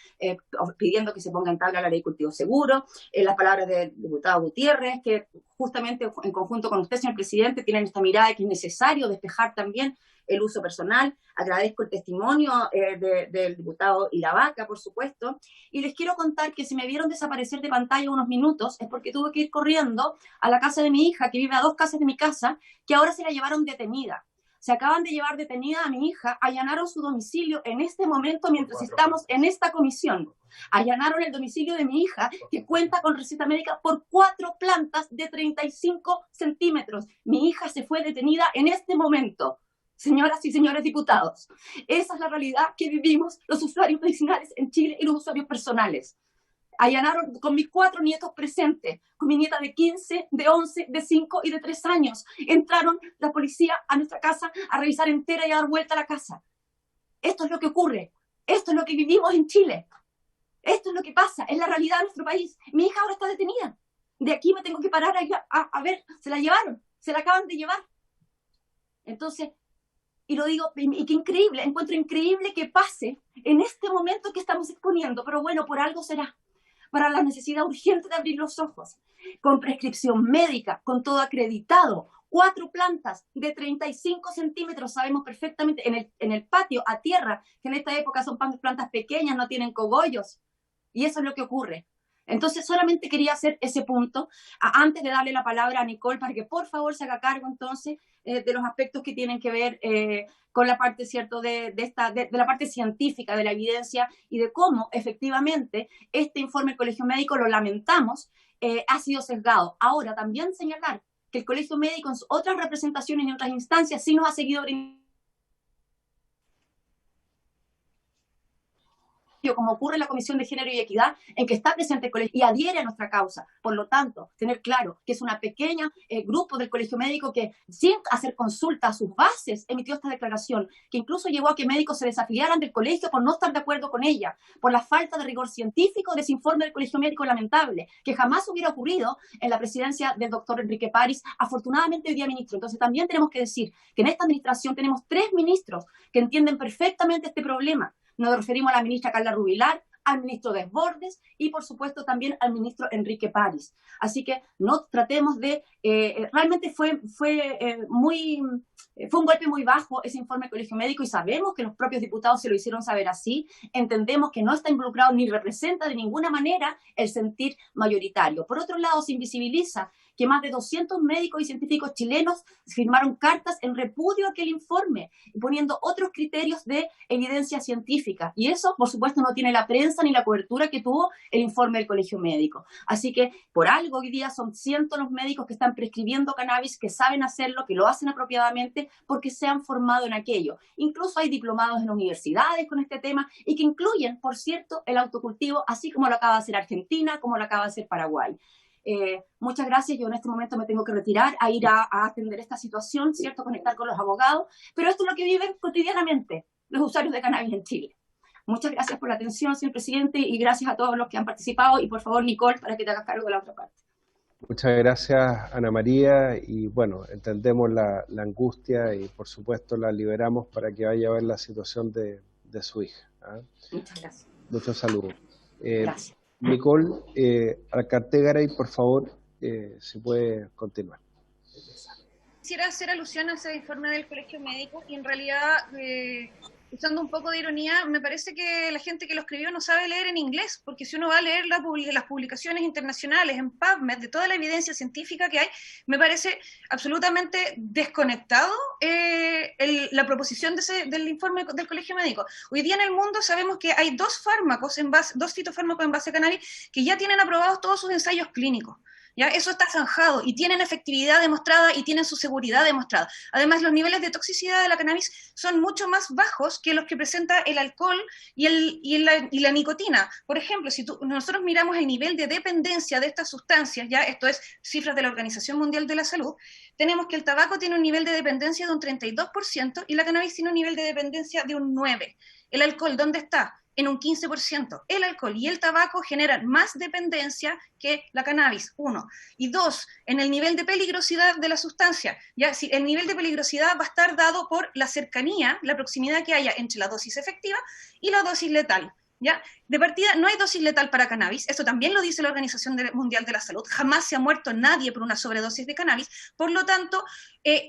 pidiendo que se ponga en tabla la ley cultivo seguro, las palabras del diputado Gutiérrez, que justamente en conjunto con usted, señor presidente, tienen esta mirada de que es necesario despejar también el uso personal. Agradezco el testimonio del diputado Ilavaca, por supuesto, y les quiero contar que si me vieron desaparecer de pantalla unos minutos es porque tuve que ir corriendo a la casa de mi hija, que vive a 2 casas de mi casa, que ahora se la llevaron detenida. Se acaban de llevar detenida a mi hija, allanaron su domicilio en este momento mientras estamos en esta comisión. Allanaron el domicilio de mi hija, que cuenta con receta médica por 4 plantas de 35 centímetros. Mi hija se fue detenida en este momento. Señoras y señores diputados, esa es la realidad que vivimos los usuarios medicinales en Chile y los usuarios personales. Allanaron con mis 4 nietos presentes, con mi nieta de 15, de 11, de 5 y de 3 años. Entraron la policía a nuestra casa a revisar entera y a dar vuelta a la casa. Esto es lo que ocurre, esto es lo que vivimos en Chile, esto es lo que pasa, es la realidad de nuestro país. Mi hija ahora está detenida, de aquí me tengo que parar a ver, se la llevaron, se la acaban de llevar. Entonces, y lo digo, y qué increíble, encuentro increíble que pase en este momento que estamos exponiendo, pero bueno, por algo será, para la necesidad urgente de abrir los ojos, con prescripción médica, con todo acreditado, 4 plantas de 35 centímetros, sabemos perfectamente, en el patio, a tierra, que en esta época son plantas pequeñas, no tienen cogollos, y eso es lo que ocurre. Entonces solamente quería hacer ese punto antes de darle la palabra a Nicole para que por favor se haga cargo entonces de los aspectos que tienen que ver con la parte, ¿cierto?, de la parte científica, de la evidencia y de cómo efectivamente este informe del Colegio Médico, lo lamentamos, ha sido sesgado. Ahora también señalar que el Colegio Médico en otras representaciones y en otras instancias sí nos ha seguido brindando, como ocurre en la Comisión de Género y Equidad, en que está presente el colegio y adhiere a nuestra causa. Por lo tanto, tener claro que es una pequeña grupo del Colegio Médico que, sin hacer consulta a sus bases, emitió esta declaración, que incluso llevó a que médicos se desafiliaran del colegio por no estar de acuerdo con ella, por la falta de rigor científico de ese informe del Colegio Médico lamentable, que jamás hubiera ocurrido en la presidencia del doctor Enrique París, afortunadamente hoy día ministro. Entonces también tenemos que decir que en esta administración tenemos 3 ministros que entienden perfectamente este problema. Nos referimos a la ministra Carla Rubilar, al ministro Desbordes y, por supuesto, también al ministro Enrique París. Así que no tratemos de... realmente fue un golpe muy bajo ese informe del Colegio Médico y sabemos que los propios diputados se lo hicieron saber así. Entendemos que no está involucrado ni representa de ninguna manera el sentir mayoritario. Por otro lado, se invisibiliza que más de 200 médicos y científicos chilenos firmaron cartas en repudio a aquel informe, poniendo otros criterios de evidencia científica. Y eso, por supuesto, no tiene la prensa ni la cobertura que tuvo el informe del Colegio Médico. Así que, por algo, hoy día son cientos los médicos que están prescribiendo cannabis, que saben hacerlo, que lo hacen apropiadamente, porque se han formado en aquello. Incluso hay diplomados en universidades con este tema y que incluyen, por cierto, el autocultivo, así como lo acaba de hacer Argentina, como lo acaba de hacer Paraguay. Muchas gracias. Yo en este momento me tengo que retirar a ir a atender esta situación, ¿cierto? Conectar con los abogados, pero esto es lo que viven cotidianamente los usuarios de cannabis en Chile. Muchas gracias por la atención, señor presidente, y gracias a todos los que han participado, y por favor, Nicole, para que te hagas cargo de la otra parte. Muchas gracias, Ana María, y bueno, entendemos la angustia y por supuesto la liberamos para que vaya a ver la situación de su hija. Muchas gracias. Muchos saludos. Gracias. Nicole, Alcartegaray, por favor, si puede continuar. Quisiera hacer alusión a ese informe del Colegio Médico y en realidad, usando un poco de ironía, me parece que la gente que lo escribió no sabe leer en inglés, porque si uno va a leer las publicaciones internacionales en PubMed de toda la evidencia científica que hay, me parece absolutamente desconectado la proposición del informe del Colegio Médico. Hoy día en el mundo sabemos que hay dos fitofármacos en base a cannabis que ya tienen aprobados todos sus ensayos clínicos. ¿Ya? Eso está zanjado y tienen efectividad demostrada y tienen su seguridad demostrada. Además, los niveles de toxicidad de la cannabis son mucho más bajos que los que presenta el alcohol y la nicotina. Por ejemplo, si nosotros miramos el nivel de dependencia de estas sustancias, ya esto es cifras de la Organización Mundial de la Salud, tenemos que el tabaco tiene un nivel de dependencia de un 32% y la cannabis tiene un nivel de dependencia de un 9%. ¿El alcohol dónde está? En un 15%. El alcohol y el tabaco generan más dependencia que la cannabis, 1. Y 2, en el nivel de peligrosidad de la sustancia. Ya, si el nivel de peligrosidad va a estar dado por la cercanía, la proximidad que haya entre la dosis efectiva y la dosis letal. ¿Ya? De partida, no hay dosis letal para cannabis, esto también lo dice la Organización Mundial de la Salud, jamás se ha muerto nadie por una sobredosis de cannabis, por lo tanto,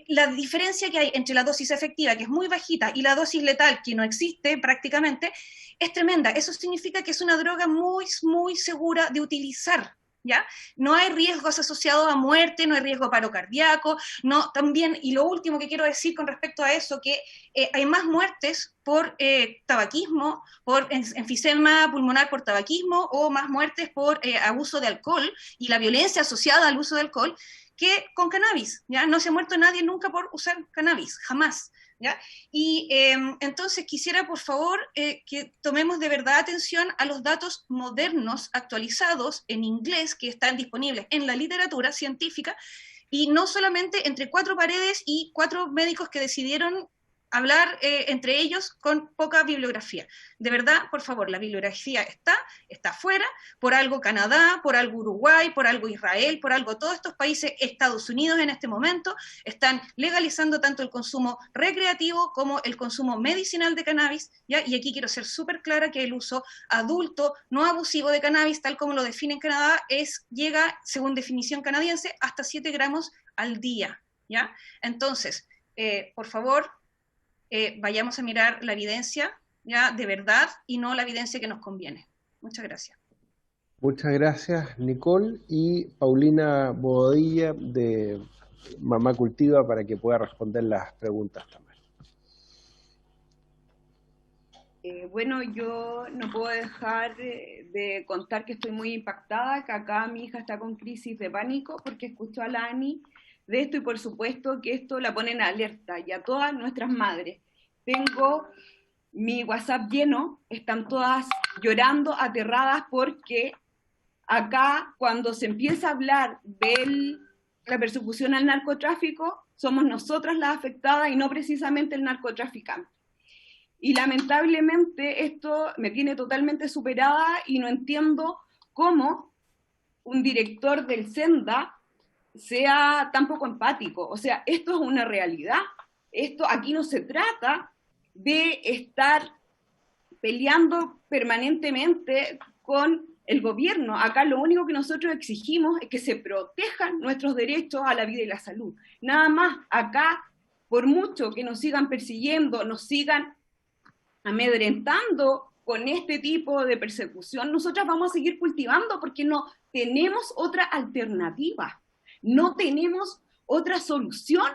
la diferencia que hay entre la dosis efectiva, que es muy bajita, y la dosis letal, que no existe prácticamente, es tremenda. Eso significa que es una droga muy, muy segura de utilizar. ¿Ya? No hay riesgos asociados a muerte, no hay riesgo de paro cardíaco, no, también, y lo último que quiero decir con respecto a eso, que hay más muertes por tabaquismo, por enfisema pulmonar por tabaquismo, o más muertes por abuso de alcohol y la violencia asociada al uso de alcohol, que con cannabis, ¿ya? No se ha muerto nadie nunca por usar cannabis, jamás. ¿Ya? Y entonces quisiera, por favor, que tomemos de verdad atención a los datos modernos, actualizados en inglés, que están disponibles en la literatura científica, y no solamente entre 4 paredes y 4 médicos que decidieron hablar entre ellos con poca bibliografía. De verdad, por favor, la bibliografía está fuera, por algo Canadá, por algo Uruguay, por algo Israel, por algo todos estos países, Estados Unidos en este momento, están legalizando tanto el consumo recreativo como el consumo medicinal de cannabis, ¿ya? Y aquí quiero ser súper clara que el uso adulto, no abusivo de cannabis, tal como lo define en Canadá, llega, según definición canadiense, hasta 7 gramos al día, ¿ya? Entonces, por favor, vayamos a mirar la evidencia, ya, de verdad, y no la evidencia que nos conviene. Muchas gracias. Muchas gracias, Nicole. Y Paulina Bobadilla, de Mamá Cultiva, para que pueda responder las preguntas también. Bueno, yo no puedo dejar de contar que estoy muy impactada, que acá mi hija está con crisis de pánico porque escuchó a la Ani de esto, y por supuesto que esto la pone en alerta, y a todas nuestras madres. Tengo mi WhatsApp lleno, están todas llorando, aterradas, porque acá cuando se empieza a hablar de la persecución al narcotráfico, somos nosotras las afectadas y no precisamente el narcotraficante. Y lamentablemente esto me tiene totalmente superada y no entiendo cómo un director del Senda sea tan poco empático. O sea, esto es una realidad. Esto aquí no se trata de estar peleando permanentemente con el gobierno. Acá lo único que nosotros exigimos es que se protejan nuestros derechos a la vida y la salud. Nada más. Acá, por mucho que nos sigan persiguiendo, nos sigan amedrentando con este tipo de persecución, nosotras vamos a seguir cultivando porque no tenemos otra alternativa, no tenemos otra solución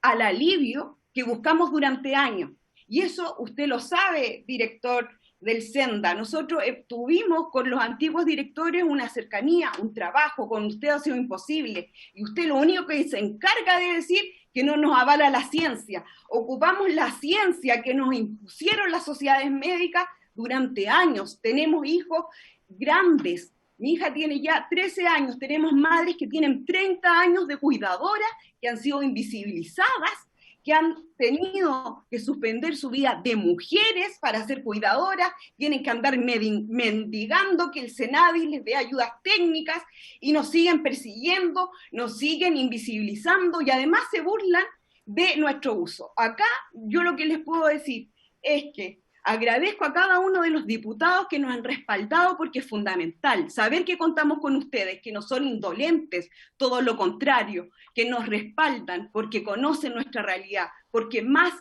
al alivio que buscamos durante años. Y eso usted lo sabe, director del Senda. Nosotros tuvimos con los antiguos directores una cercanía, un trabajo, con usted ha sido imposible. Y usted lo único que se encarga de decir que no nos avala la ciencia. Ocupamos la ciencia que nos impusieron las sociedades médicas durante años. Tenemos hijos grandes. Mi hija tiene ya 13 años. Tenemos madres que tienen 30 años de cuidadoras que han sido invisibilizadas, que han tenido que suspender su vida de mujeres para ser cuidadoras, tienen que andar mendigando que el Senadi les dé ayudas técnicas y nos siguen persiguiendo, nos siguen invisibilizando y además se burlan de nuestro uso. Acá yo lo que les puedo decir es que agradezco a cada uno de los diputados que nos han respaldado porque es fundamental saber que contamos con ustedes, que no son indolentes, todo lo contrario, que nos respaldan porque conocen nuestra realidad, porque más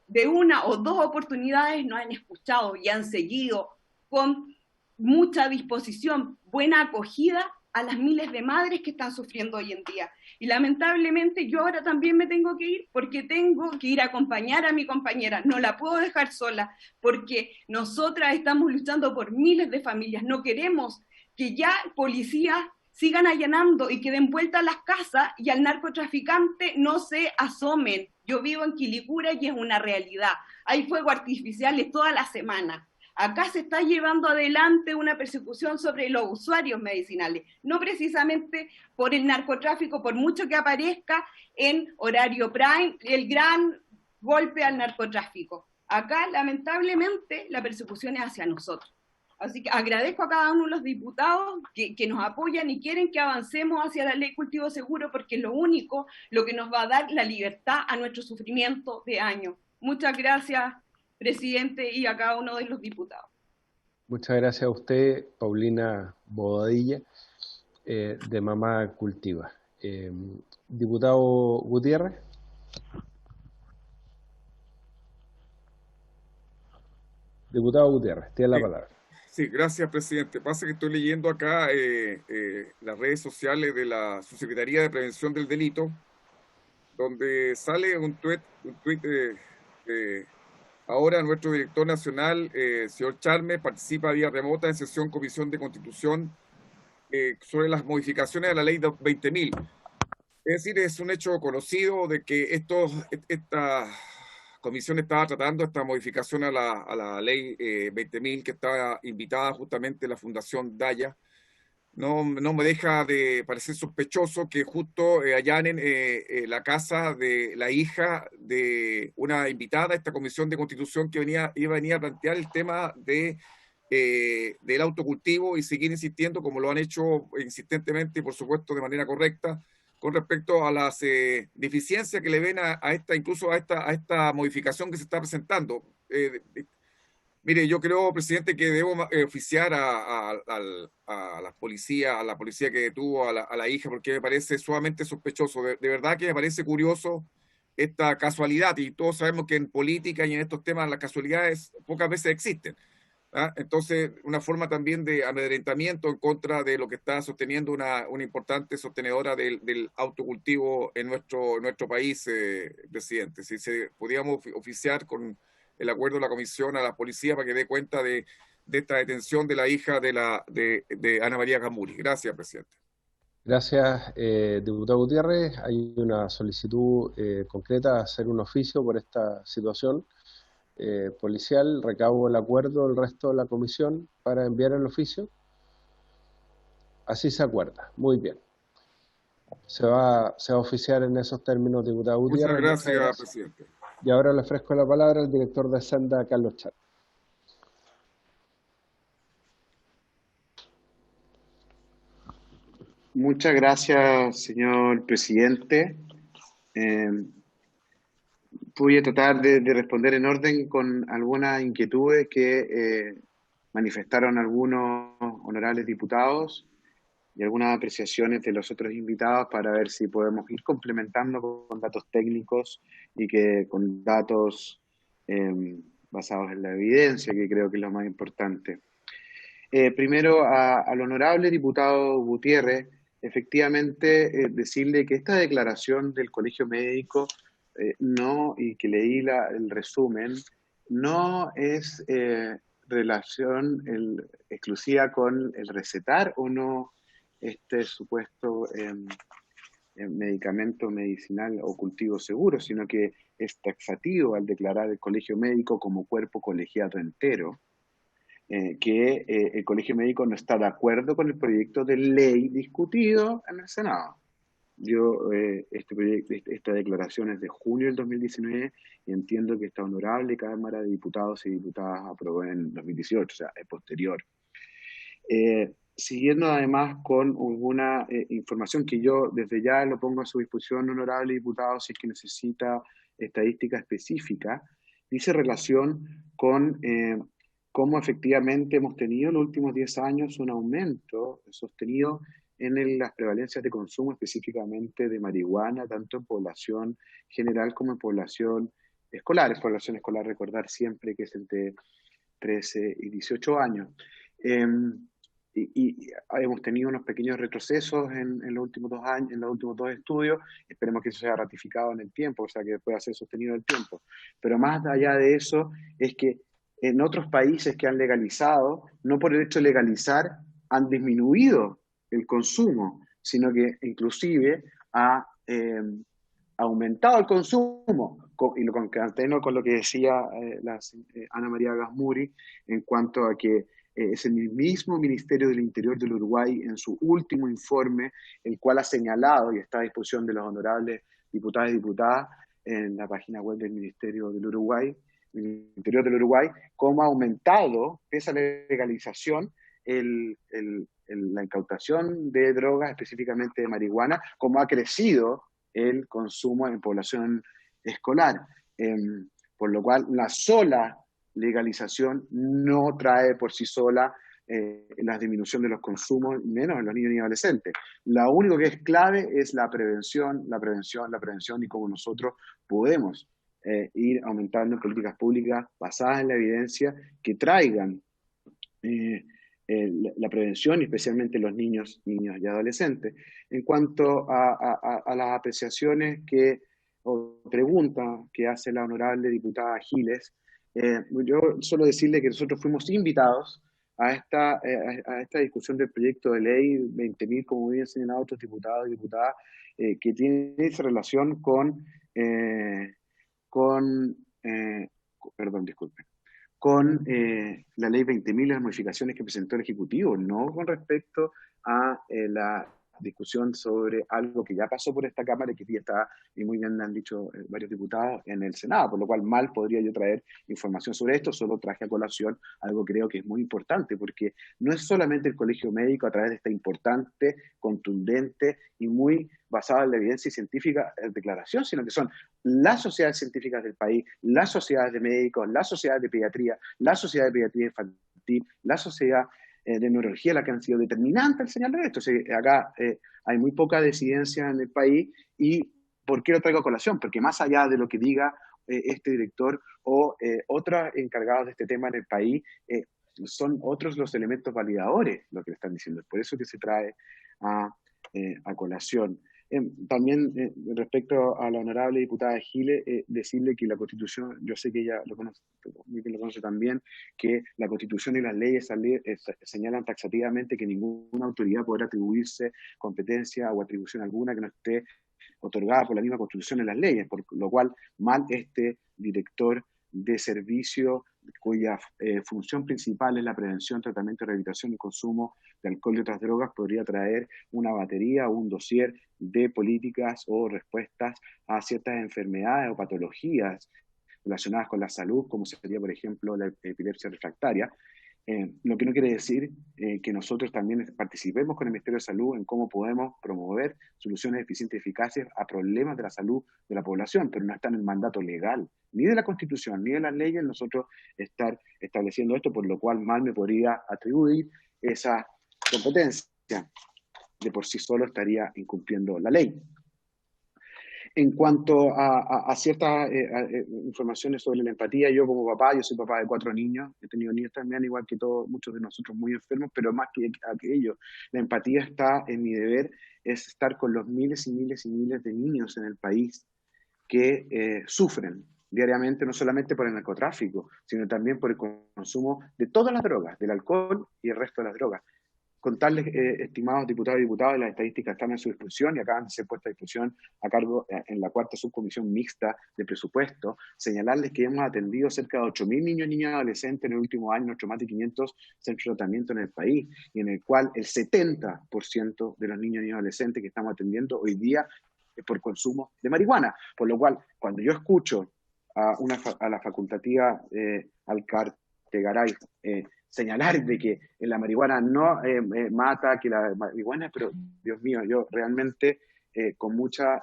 de una o dos oportunidades nos han escuchado y han seguido con mucha disposición, buena acogida a las miles de madres que están sufriendo hoy en día. Y lamentablemente yo ahora también me tengo que ir porque tengo que ir a acompañar a mi compañera. No la puedo dejar sola porque nosotras estamos luchando por miles de familias. No queremos que ya policías sigan allanando y que den vuelta a las casas y al narcotraficante no se asomen. Yo vivo en Quilicura y es una realidad. Hay fuegos artificiales toda la semana. Acá se está llevando adelante una persecución sobre los usuarios medicinales, no precisamente por el narcotráfico, por mucho que aparezca en horario prime el gran golpe al narcotráfico. Acá, lamentablemente, la persecución es hacia nosotros. Así que agradezco a cada uno de los diputados que nos apoyan y quieren que avancemos hacia la ley cultivo seguro porque es lo único, lo que nos va a dar la libertad a nuestro sufrimiento de años. Muchas gracias, presidente, y a cada uno de los diputados. Muchas gracias a usted, Paulina Bobadilla, de Mamá Cultiva. Diputado Gutiérrez. Diputado Gutiérrez, tiene la palabra. Sí, gracias, presidente. Pasa que estoy leyendo acá las redes sociales de la Subsecretaría de Prevención del Delito, donde sale un tuit ahora nuestro director nacional, señor Charme, participa vía remota en sesión Comisión de Constitución sobre las modificaciones a la ley 20.000. Es decir, es un hecho conocido de que esta comisión estaba tratando esta modificación a la ley 20.000 que está invitada justamente la Fundación Daya. No me deja de parecer sospechoso que justo allanen la casa de la hija de una invitada a esta comisión de constitución que iba a venir a plantear el tema del autocultivo y seguir insistiendo, como lo han hecho insistentemente y por supuesto de manera correcta, con respecto a las deficiencias que le ven incluso a esta modificación que se está presentando. Mire, yo creo, presidente, que debo oficiar a la policía que detuvo a la hija, porque me parece sumamente sospechoso. De verdad que me parece curioso esta casualidad, y todos sabemos que en política y en estos temas las casualidades pocas veces existen. ¿Ah? Entonces, una forma también de amedrentamiento en contra de lo que está sosteniendo una importante sostenedora del autocultivo en nuestro país, presidente. Si podíamos oficiar con el acuerdo de la comisión a la policía para que dé cuenta de esta detención de la hija de Ana María Camuri. Gracias, presidente. Gracias, diputado Gutiérrez. Hay una solicitud concreta a hacer un oficio por esta situación policial. Recabo el acuerdo del resto de la comisión para enviar el oficio. Así se acuerda. Muy bien. Se va a oficiar en esos términos, diputado Gutiérrez. Muchas gracias, presidente. Y ahora le ofrezco la palabra al director de Senda, Carlos Char. Muchas gracias, señor presidente. Voy a tratar de responder en orden con algunas inquietudes que manifestaron algunos honorables diputados y algunas apreciaciones de los otros invitados para ver si podemos ir complementando con datos técnicos y que con datos basados en la evidencia, que creo que es lo más importante. Primero, al honorable diputado Gutiérrez, efectivamente decirle que esta declaración del Colegio Médico, no, y que leí el resumen, no es relación exclusiva con el recetar o no este supuesto medicamento medicinal o cultivo seguro, sino que es taxativo al declarar el Colegio Médico como cuerpo colegiado entero, que el Colegio Médico no está de acuerdo con el proyecto de ley discutido en el Senado. Esta declaración es de junio del 2019 y entiendo que esta honorable Cámara de Diputados y Diputadas aprobó en 2018, o sea, es posterior. Siguiendo además con alguna información que yo desde ya lo pongo a su disposición, honorable diputado, si es que necesita estadística específica, dice relación con cómo efectivamente hemos tenido en los últimos 10 años un aumento sostenido en las prevalencias de consumo, específicamente de marihuana, tanto en población general como en población escolar. Es población escolar, recordar siempre que es entre 13 y 18 años. Y hemos tenido unos pequeños retrocesos en los últimos 2 años, en los últimos 2 estudios. Esperemos que eso sea ratificado en el tiempo, o sea, que pueda ser sostenido en el tiempo. Pero más allá de eso, es que en otros países que han legalizado, no por el hecho de legalizar, han disminuido el consumo, sino que inclusive ha aumentado el consumo, y lo concateno con lo que decía Ana María Gasmuri en cuanto a que es el mismo Ministerio del Interior del Uruguay en su último informe, el cual ha señalado y está a disposición de los honorables diputados y diputadas en la página web del Ministerio del Uruguay, el Interior del Uruguay, cómo ha aumentado, pese a la legalización, la incautación de drogas, específicamente de marihuana, cómo ha crecido el consumo en población escolar. Por lo cual, la sola legalización no trae por sí sola la disminución de los consumos, menos en los niños y adolescentes. Lo único que es clave es la prevención, y cómo nosotros podemos ir aumentando en políticas públicas basadas en la evidencia que traigan la prevención, especialmente los niños y adolescentes. En cuanto a las apreciaciones o preguntas que hace la honorable diputada Giles, yo solo decirle que nosotros fuimos invitados a esta discusión del proyecto de ley 20.000, como bien señalado otros diputados y diputadas, que tiene esa relación con la ley 20.000 y las modificaciones que presentó el Ejecutivo, no con respecto a la discusión sobre algo que ya pasó por esta Cámara y que ya está, y muy bien han dicho varios diputados, en el Senado, por lo cual mal podría yo traer información sobre esto, solo traje a colación algo que creo que es muy importante, porque no es solamente el Colegio Médico a través de esta importante, contundente y muy basada en la evidencia científica declaración, sino que son las sociedades científicas del país, las sociedades de médicos, las sociedades de pediatría, la sociedad de pediatría infantil, la sociedad de neurología, la que han sido determinantes al señalar esto. O sea, acá hay muy poca disidencia en el país. ¿Y por qué lo traigo a colación? Porque más allá de lo que diga este director o otros encargados de este tema en el país, son otros los elementos validadores lo que le están diciendo. Es por eso que se trae a colación. También respecto a la honorable diputada Giles, decirle que la Constitución, yo sé que ella lo conoce también, que la Constitución y las leyes señalan taxativamente que ninguna autoridad podrá atribuirse competencia o atribución alguna que no esté otorgada por la misma Constitución en las leyes, por lo cual mal este director de servicio cuya función principal es la prevención, tratamiento, rehabilitación y consumo de alcohol y otras drogas, podría traer una batería o un dossier de políticas o respuestas a ciertas enfermedades o patologías relacionadas con la salud, como sería, por ejemplo, la epilepsia refractaria, Lo que no quiere decir que nosotros también participemos con el Ministerio de Salud en cómo podemos promover soluciones eficientes y eficaces a problemas de la salud de la población, pero no está en el mandato legal, ni de la Constitución, ni de las leyes, nosotros estar estableciendo esto, por lo cual mal me podría atribuir esa competencia. De por sí solo estaría incumpliendo la ley. En cuanto a ciertas informaciones sobre la empatía, yo como papá, yo soy papá de 4 niños, he tenido niños también, igual que todos, muchos de nosotros muy enfermos, pero más que aquello, la empatía está en mi deber, es estar con los miles y miles y miles de niños en el país que sufren diariamente, no solamente por el narcotráfico, sino también por el consumo de todas las drogas, del alcohol y el resto de las drogas. Contarles, estimados diputados y diputadas, las estadísticas están a su disposición y acaban de ser puestas a disposición a cargo en la 4ª subcomisión mixta de presupuesto, señalarles que hemos atendido cerca de 8.000 niños y niñas adolescentes en el último año en nuestros más de 500 centros de tratamiento en el país, y en el cual el 70% de los niños y niñas adolescentes que estamos atendiendo hoy día es por consumo de marihuana. Por lo cual, cuando yo escucho a la facultativa Alcarte-Garay señalar de que la marihuana no mata, que la marihuana, pero Dios mío, yo realmente con mucha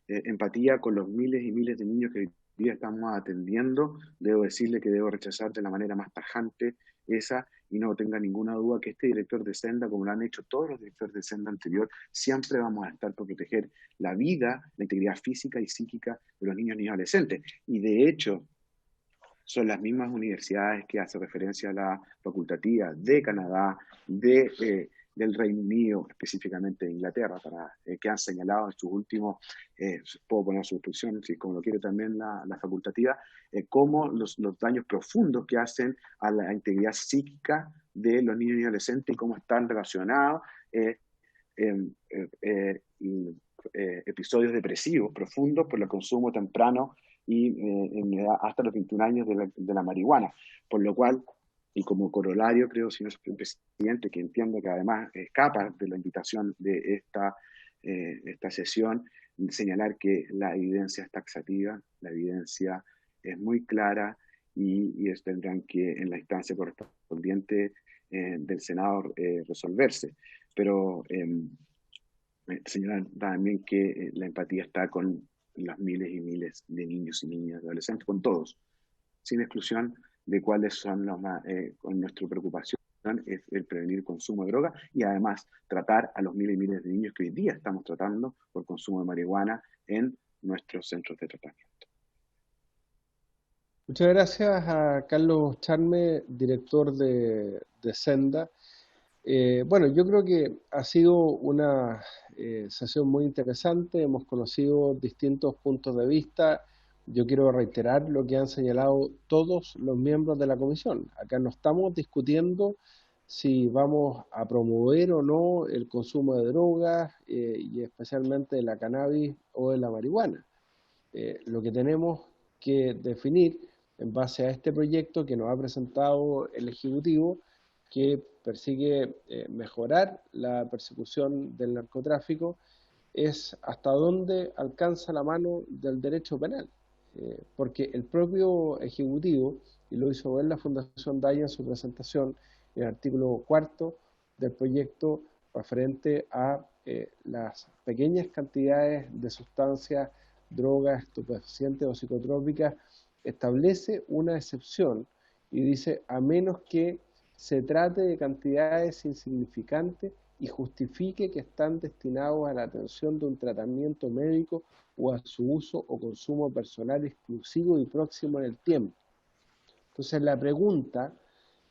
empatía con los miles y miles de niños que hoy día estamos atendiendo, debo decirle que debo rechazar de la manera más tajante esa, y no tenga ninguna duda que este director de Senda, como lo han hecho todos los directores de Senda anterior, siempre vamos a estar por proteger la vida, la integridad física y psíquica de los niños y niñas adolescentes. Y de hecho, son las mismas universidades que hace referencia a la facultativa de Canadá, del Reino Unido, específicamente de Inglaterra, que han señalado en sus últimos, puedo poner su disposición, si como lo quiere también la facultativa, cómo los daños profundos que hacen a la integridad psíquica de los niños y adolescentes y cómo están relacionados episodios depresivos profundos por el consumo temprano y hasta los 21 años de la marihuana. Por lo cual, y como corolario, creo, señor presidente, que entiendo que además escapa de la invitación de esta sesión, señalar que la evidencia es taxativa, la evidencia es muy clara y tendrán que en la instancia correspondiente del Senado resolverse. Pero señalar también que la empatía está con las miles y miles de niños y niñas, de adolescentes, con todos, sin exclusión de cuáles son los más, con nuestra preocupación es el prevenir el consumo de droga y además tratar a los miles y miles de niños que hoy día estamos tratando por consumo de marihuana en nuestros centros de tratamiento. Muchas gracias a Carlos Charme, director de Senda. Bueno, yo creo que ha sido una sesión muy interesante, hemos conocido distintos puntos de vista. Yo quiero reiterar lo que han señalado todos los miembros de la comisión. Acá no estamos discutiendo si vamos a promover o no el consumo de drogas y especialmente de la cannabis o de la marihuana. Lo que tenemos que definir en base a este proyecto que nos ha presentado el Ejecutivo, que persigue mejorar la persecución del narcotráfico, es hasta dónde alcanza la mano del derecho penal. Porque el propio Ejecutivo, y lo hizo ver la Fundación Daya en su presentación, en el artículo 4 del proyecto referente a las pequeñas cantidades de sustancias, drogas, estupefacientes o psicotrópicas, establece una excepción y dice, a menos que se trate de cantidades insignificantes y justifique que están destinados a la atención de un tratamiento médico o a su uso o consumo personal exclusivo y próximo en el tiempo. Entonces la pregunta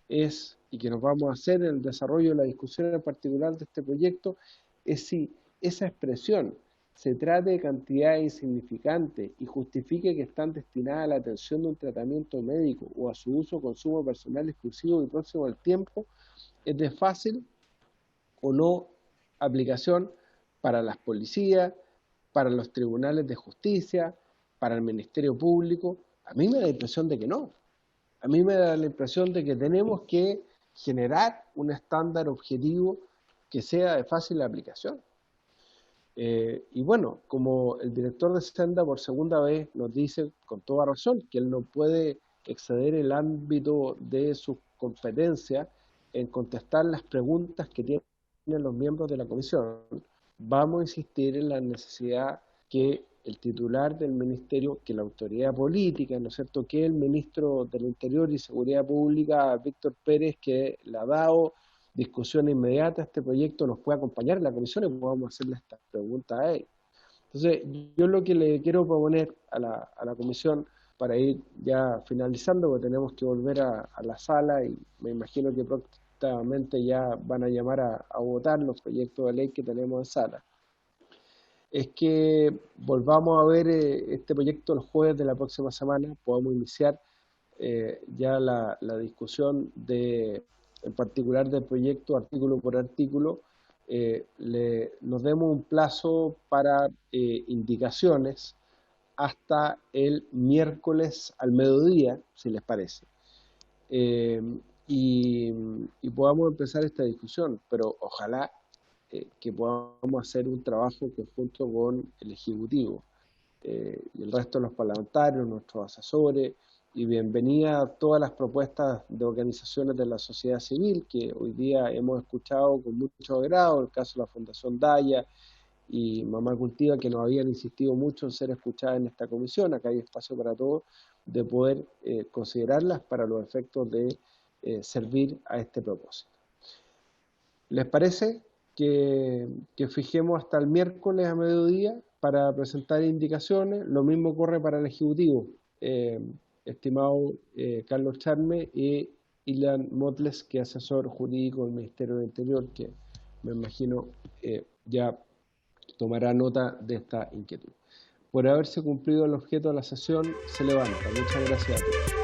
es, y que nos vamos a hacer en el desarrollo de la discusión en particular de este proyecto, es si esa expresión se trate de cantidades insignificantes y justifique que están destinadas a la atención de un tratamiento médico o a su uso o consumo personal exclusivo y próximo al tiempo, es de fácil o no aplicación para las policías, para los tribunales de justicia, para el Ministerio Público. A mí me da la impresión de que no. A mí me da la impresión de que tenemos que generar un estándar objetivo que sea de fácil aplicación. Y bueno, como el director de Senda por segunda vez nos dice con toda razón que él no puede exceder el ámbito de sus competencia en contestar las preguntas que tienen los miembros de la comisión. Vamos a insistir en la necesidad que el titular del ministerio, que la autoridad política, ¿no es cierto?, que el ministro del Interior y Seguridad Pública, Víctor Pérez, que le ha dado discusión inmediata a este proyecto, nos pueda acompañar en la comisión y podamos hacerle estas preguntas a él. Entonces, yo lo que le quiero proponer a la comisión, para ir ya finalizando, porque tenemos que volver a la sala y me imagino que próximamente ya van a llamar a votar los proyectos de ley que tenemos en sala, es que volvamos a ver este proyecto los jueves de la próxima semana, podamos iniciar ya la discusión en particular del proyecto artículo por artículo, nos demos un plazo para indicaciones hasta el miércoles al mediodía, si les parece, y podamos empezar esta discusión, pero ojalá que podamos hacer un trabajo conjunto con el Ejecutivo y el resto de los parlamentarios, nuestros asesores, y bienvenida a todas las propuestas de organizaciones de la sociedad civil que hoy día hemos escuchado con mucho agrado, el caso de la Fundación Daya y Mamá Cultiva, que nos habían insistido mucho en ser escuchadas en esta comisión. Acá hay espacio para todos de poder considerarlas para los efectos de servir a este propósito. ¿Les parece que fijemos hasta el miércoles a mediodía para presentar indicaciones? Lo mismo corre para el Ejecutivo, estimado Carlos Charme y Ilan Motles, que es asesor jurídico del Ministerio del Interior, que me imagino ya tomará nota de esta inquietud. Por haberse cumplido el objeto de la sesión, se levanta. Muchas gracias a todos.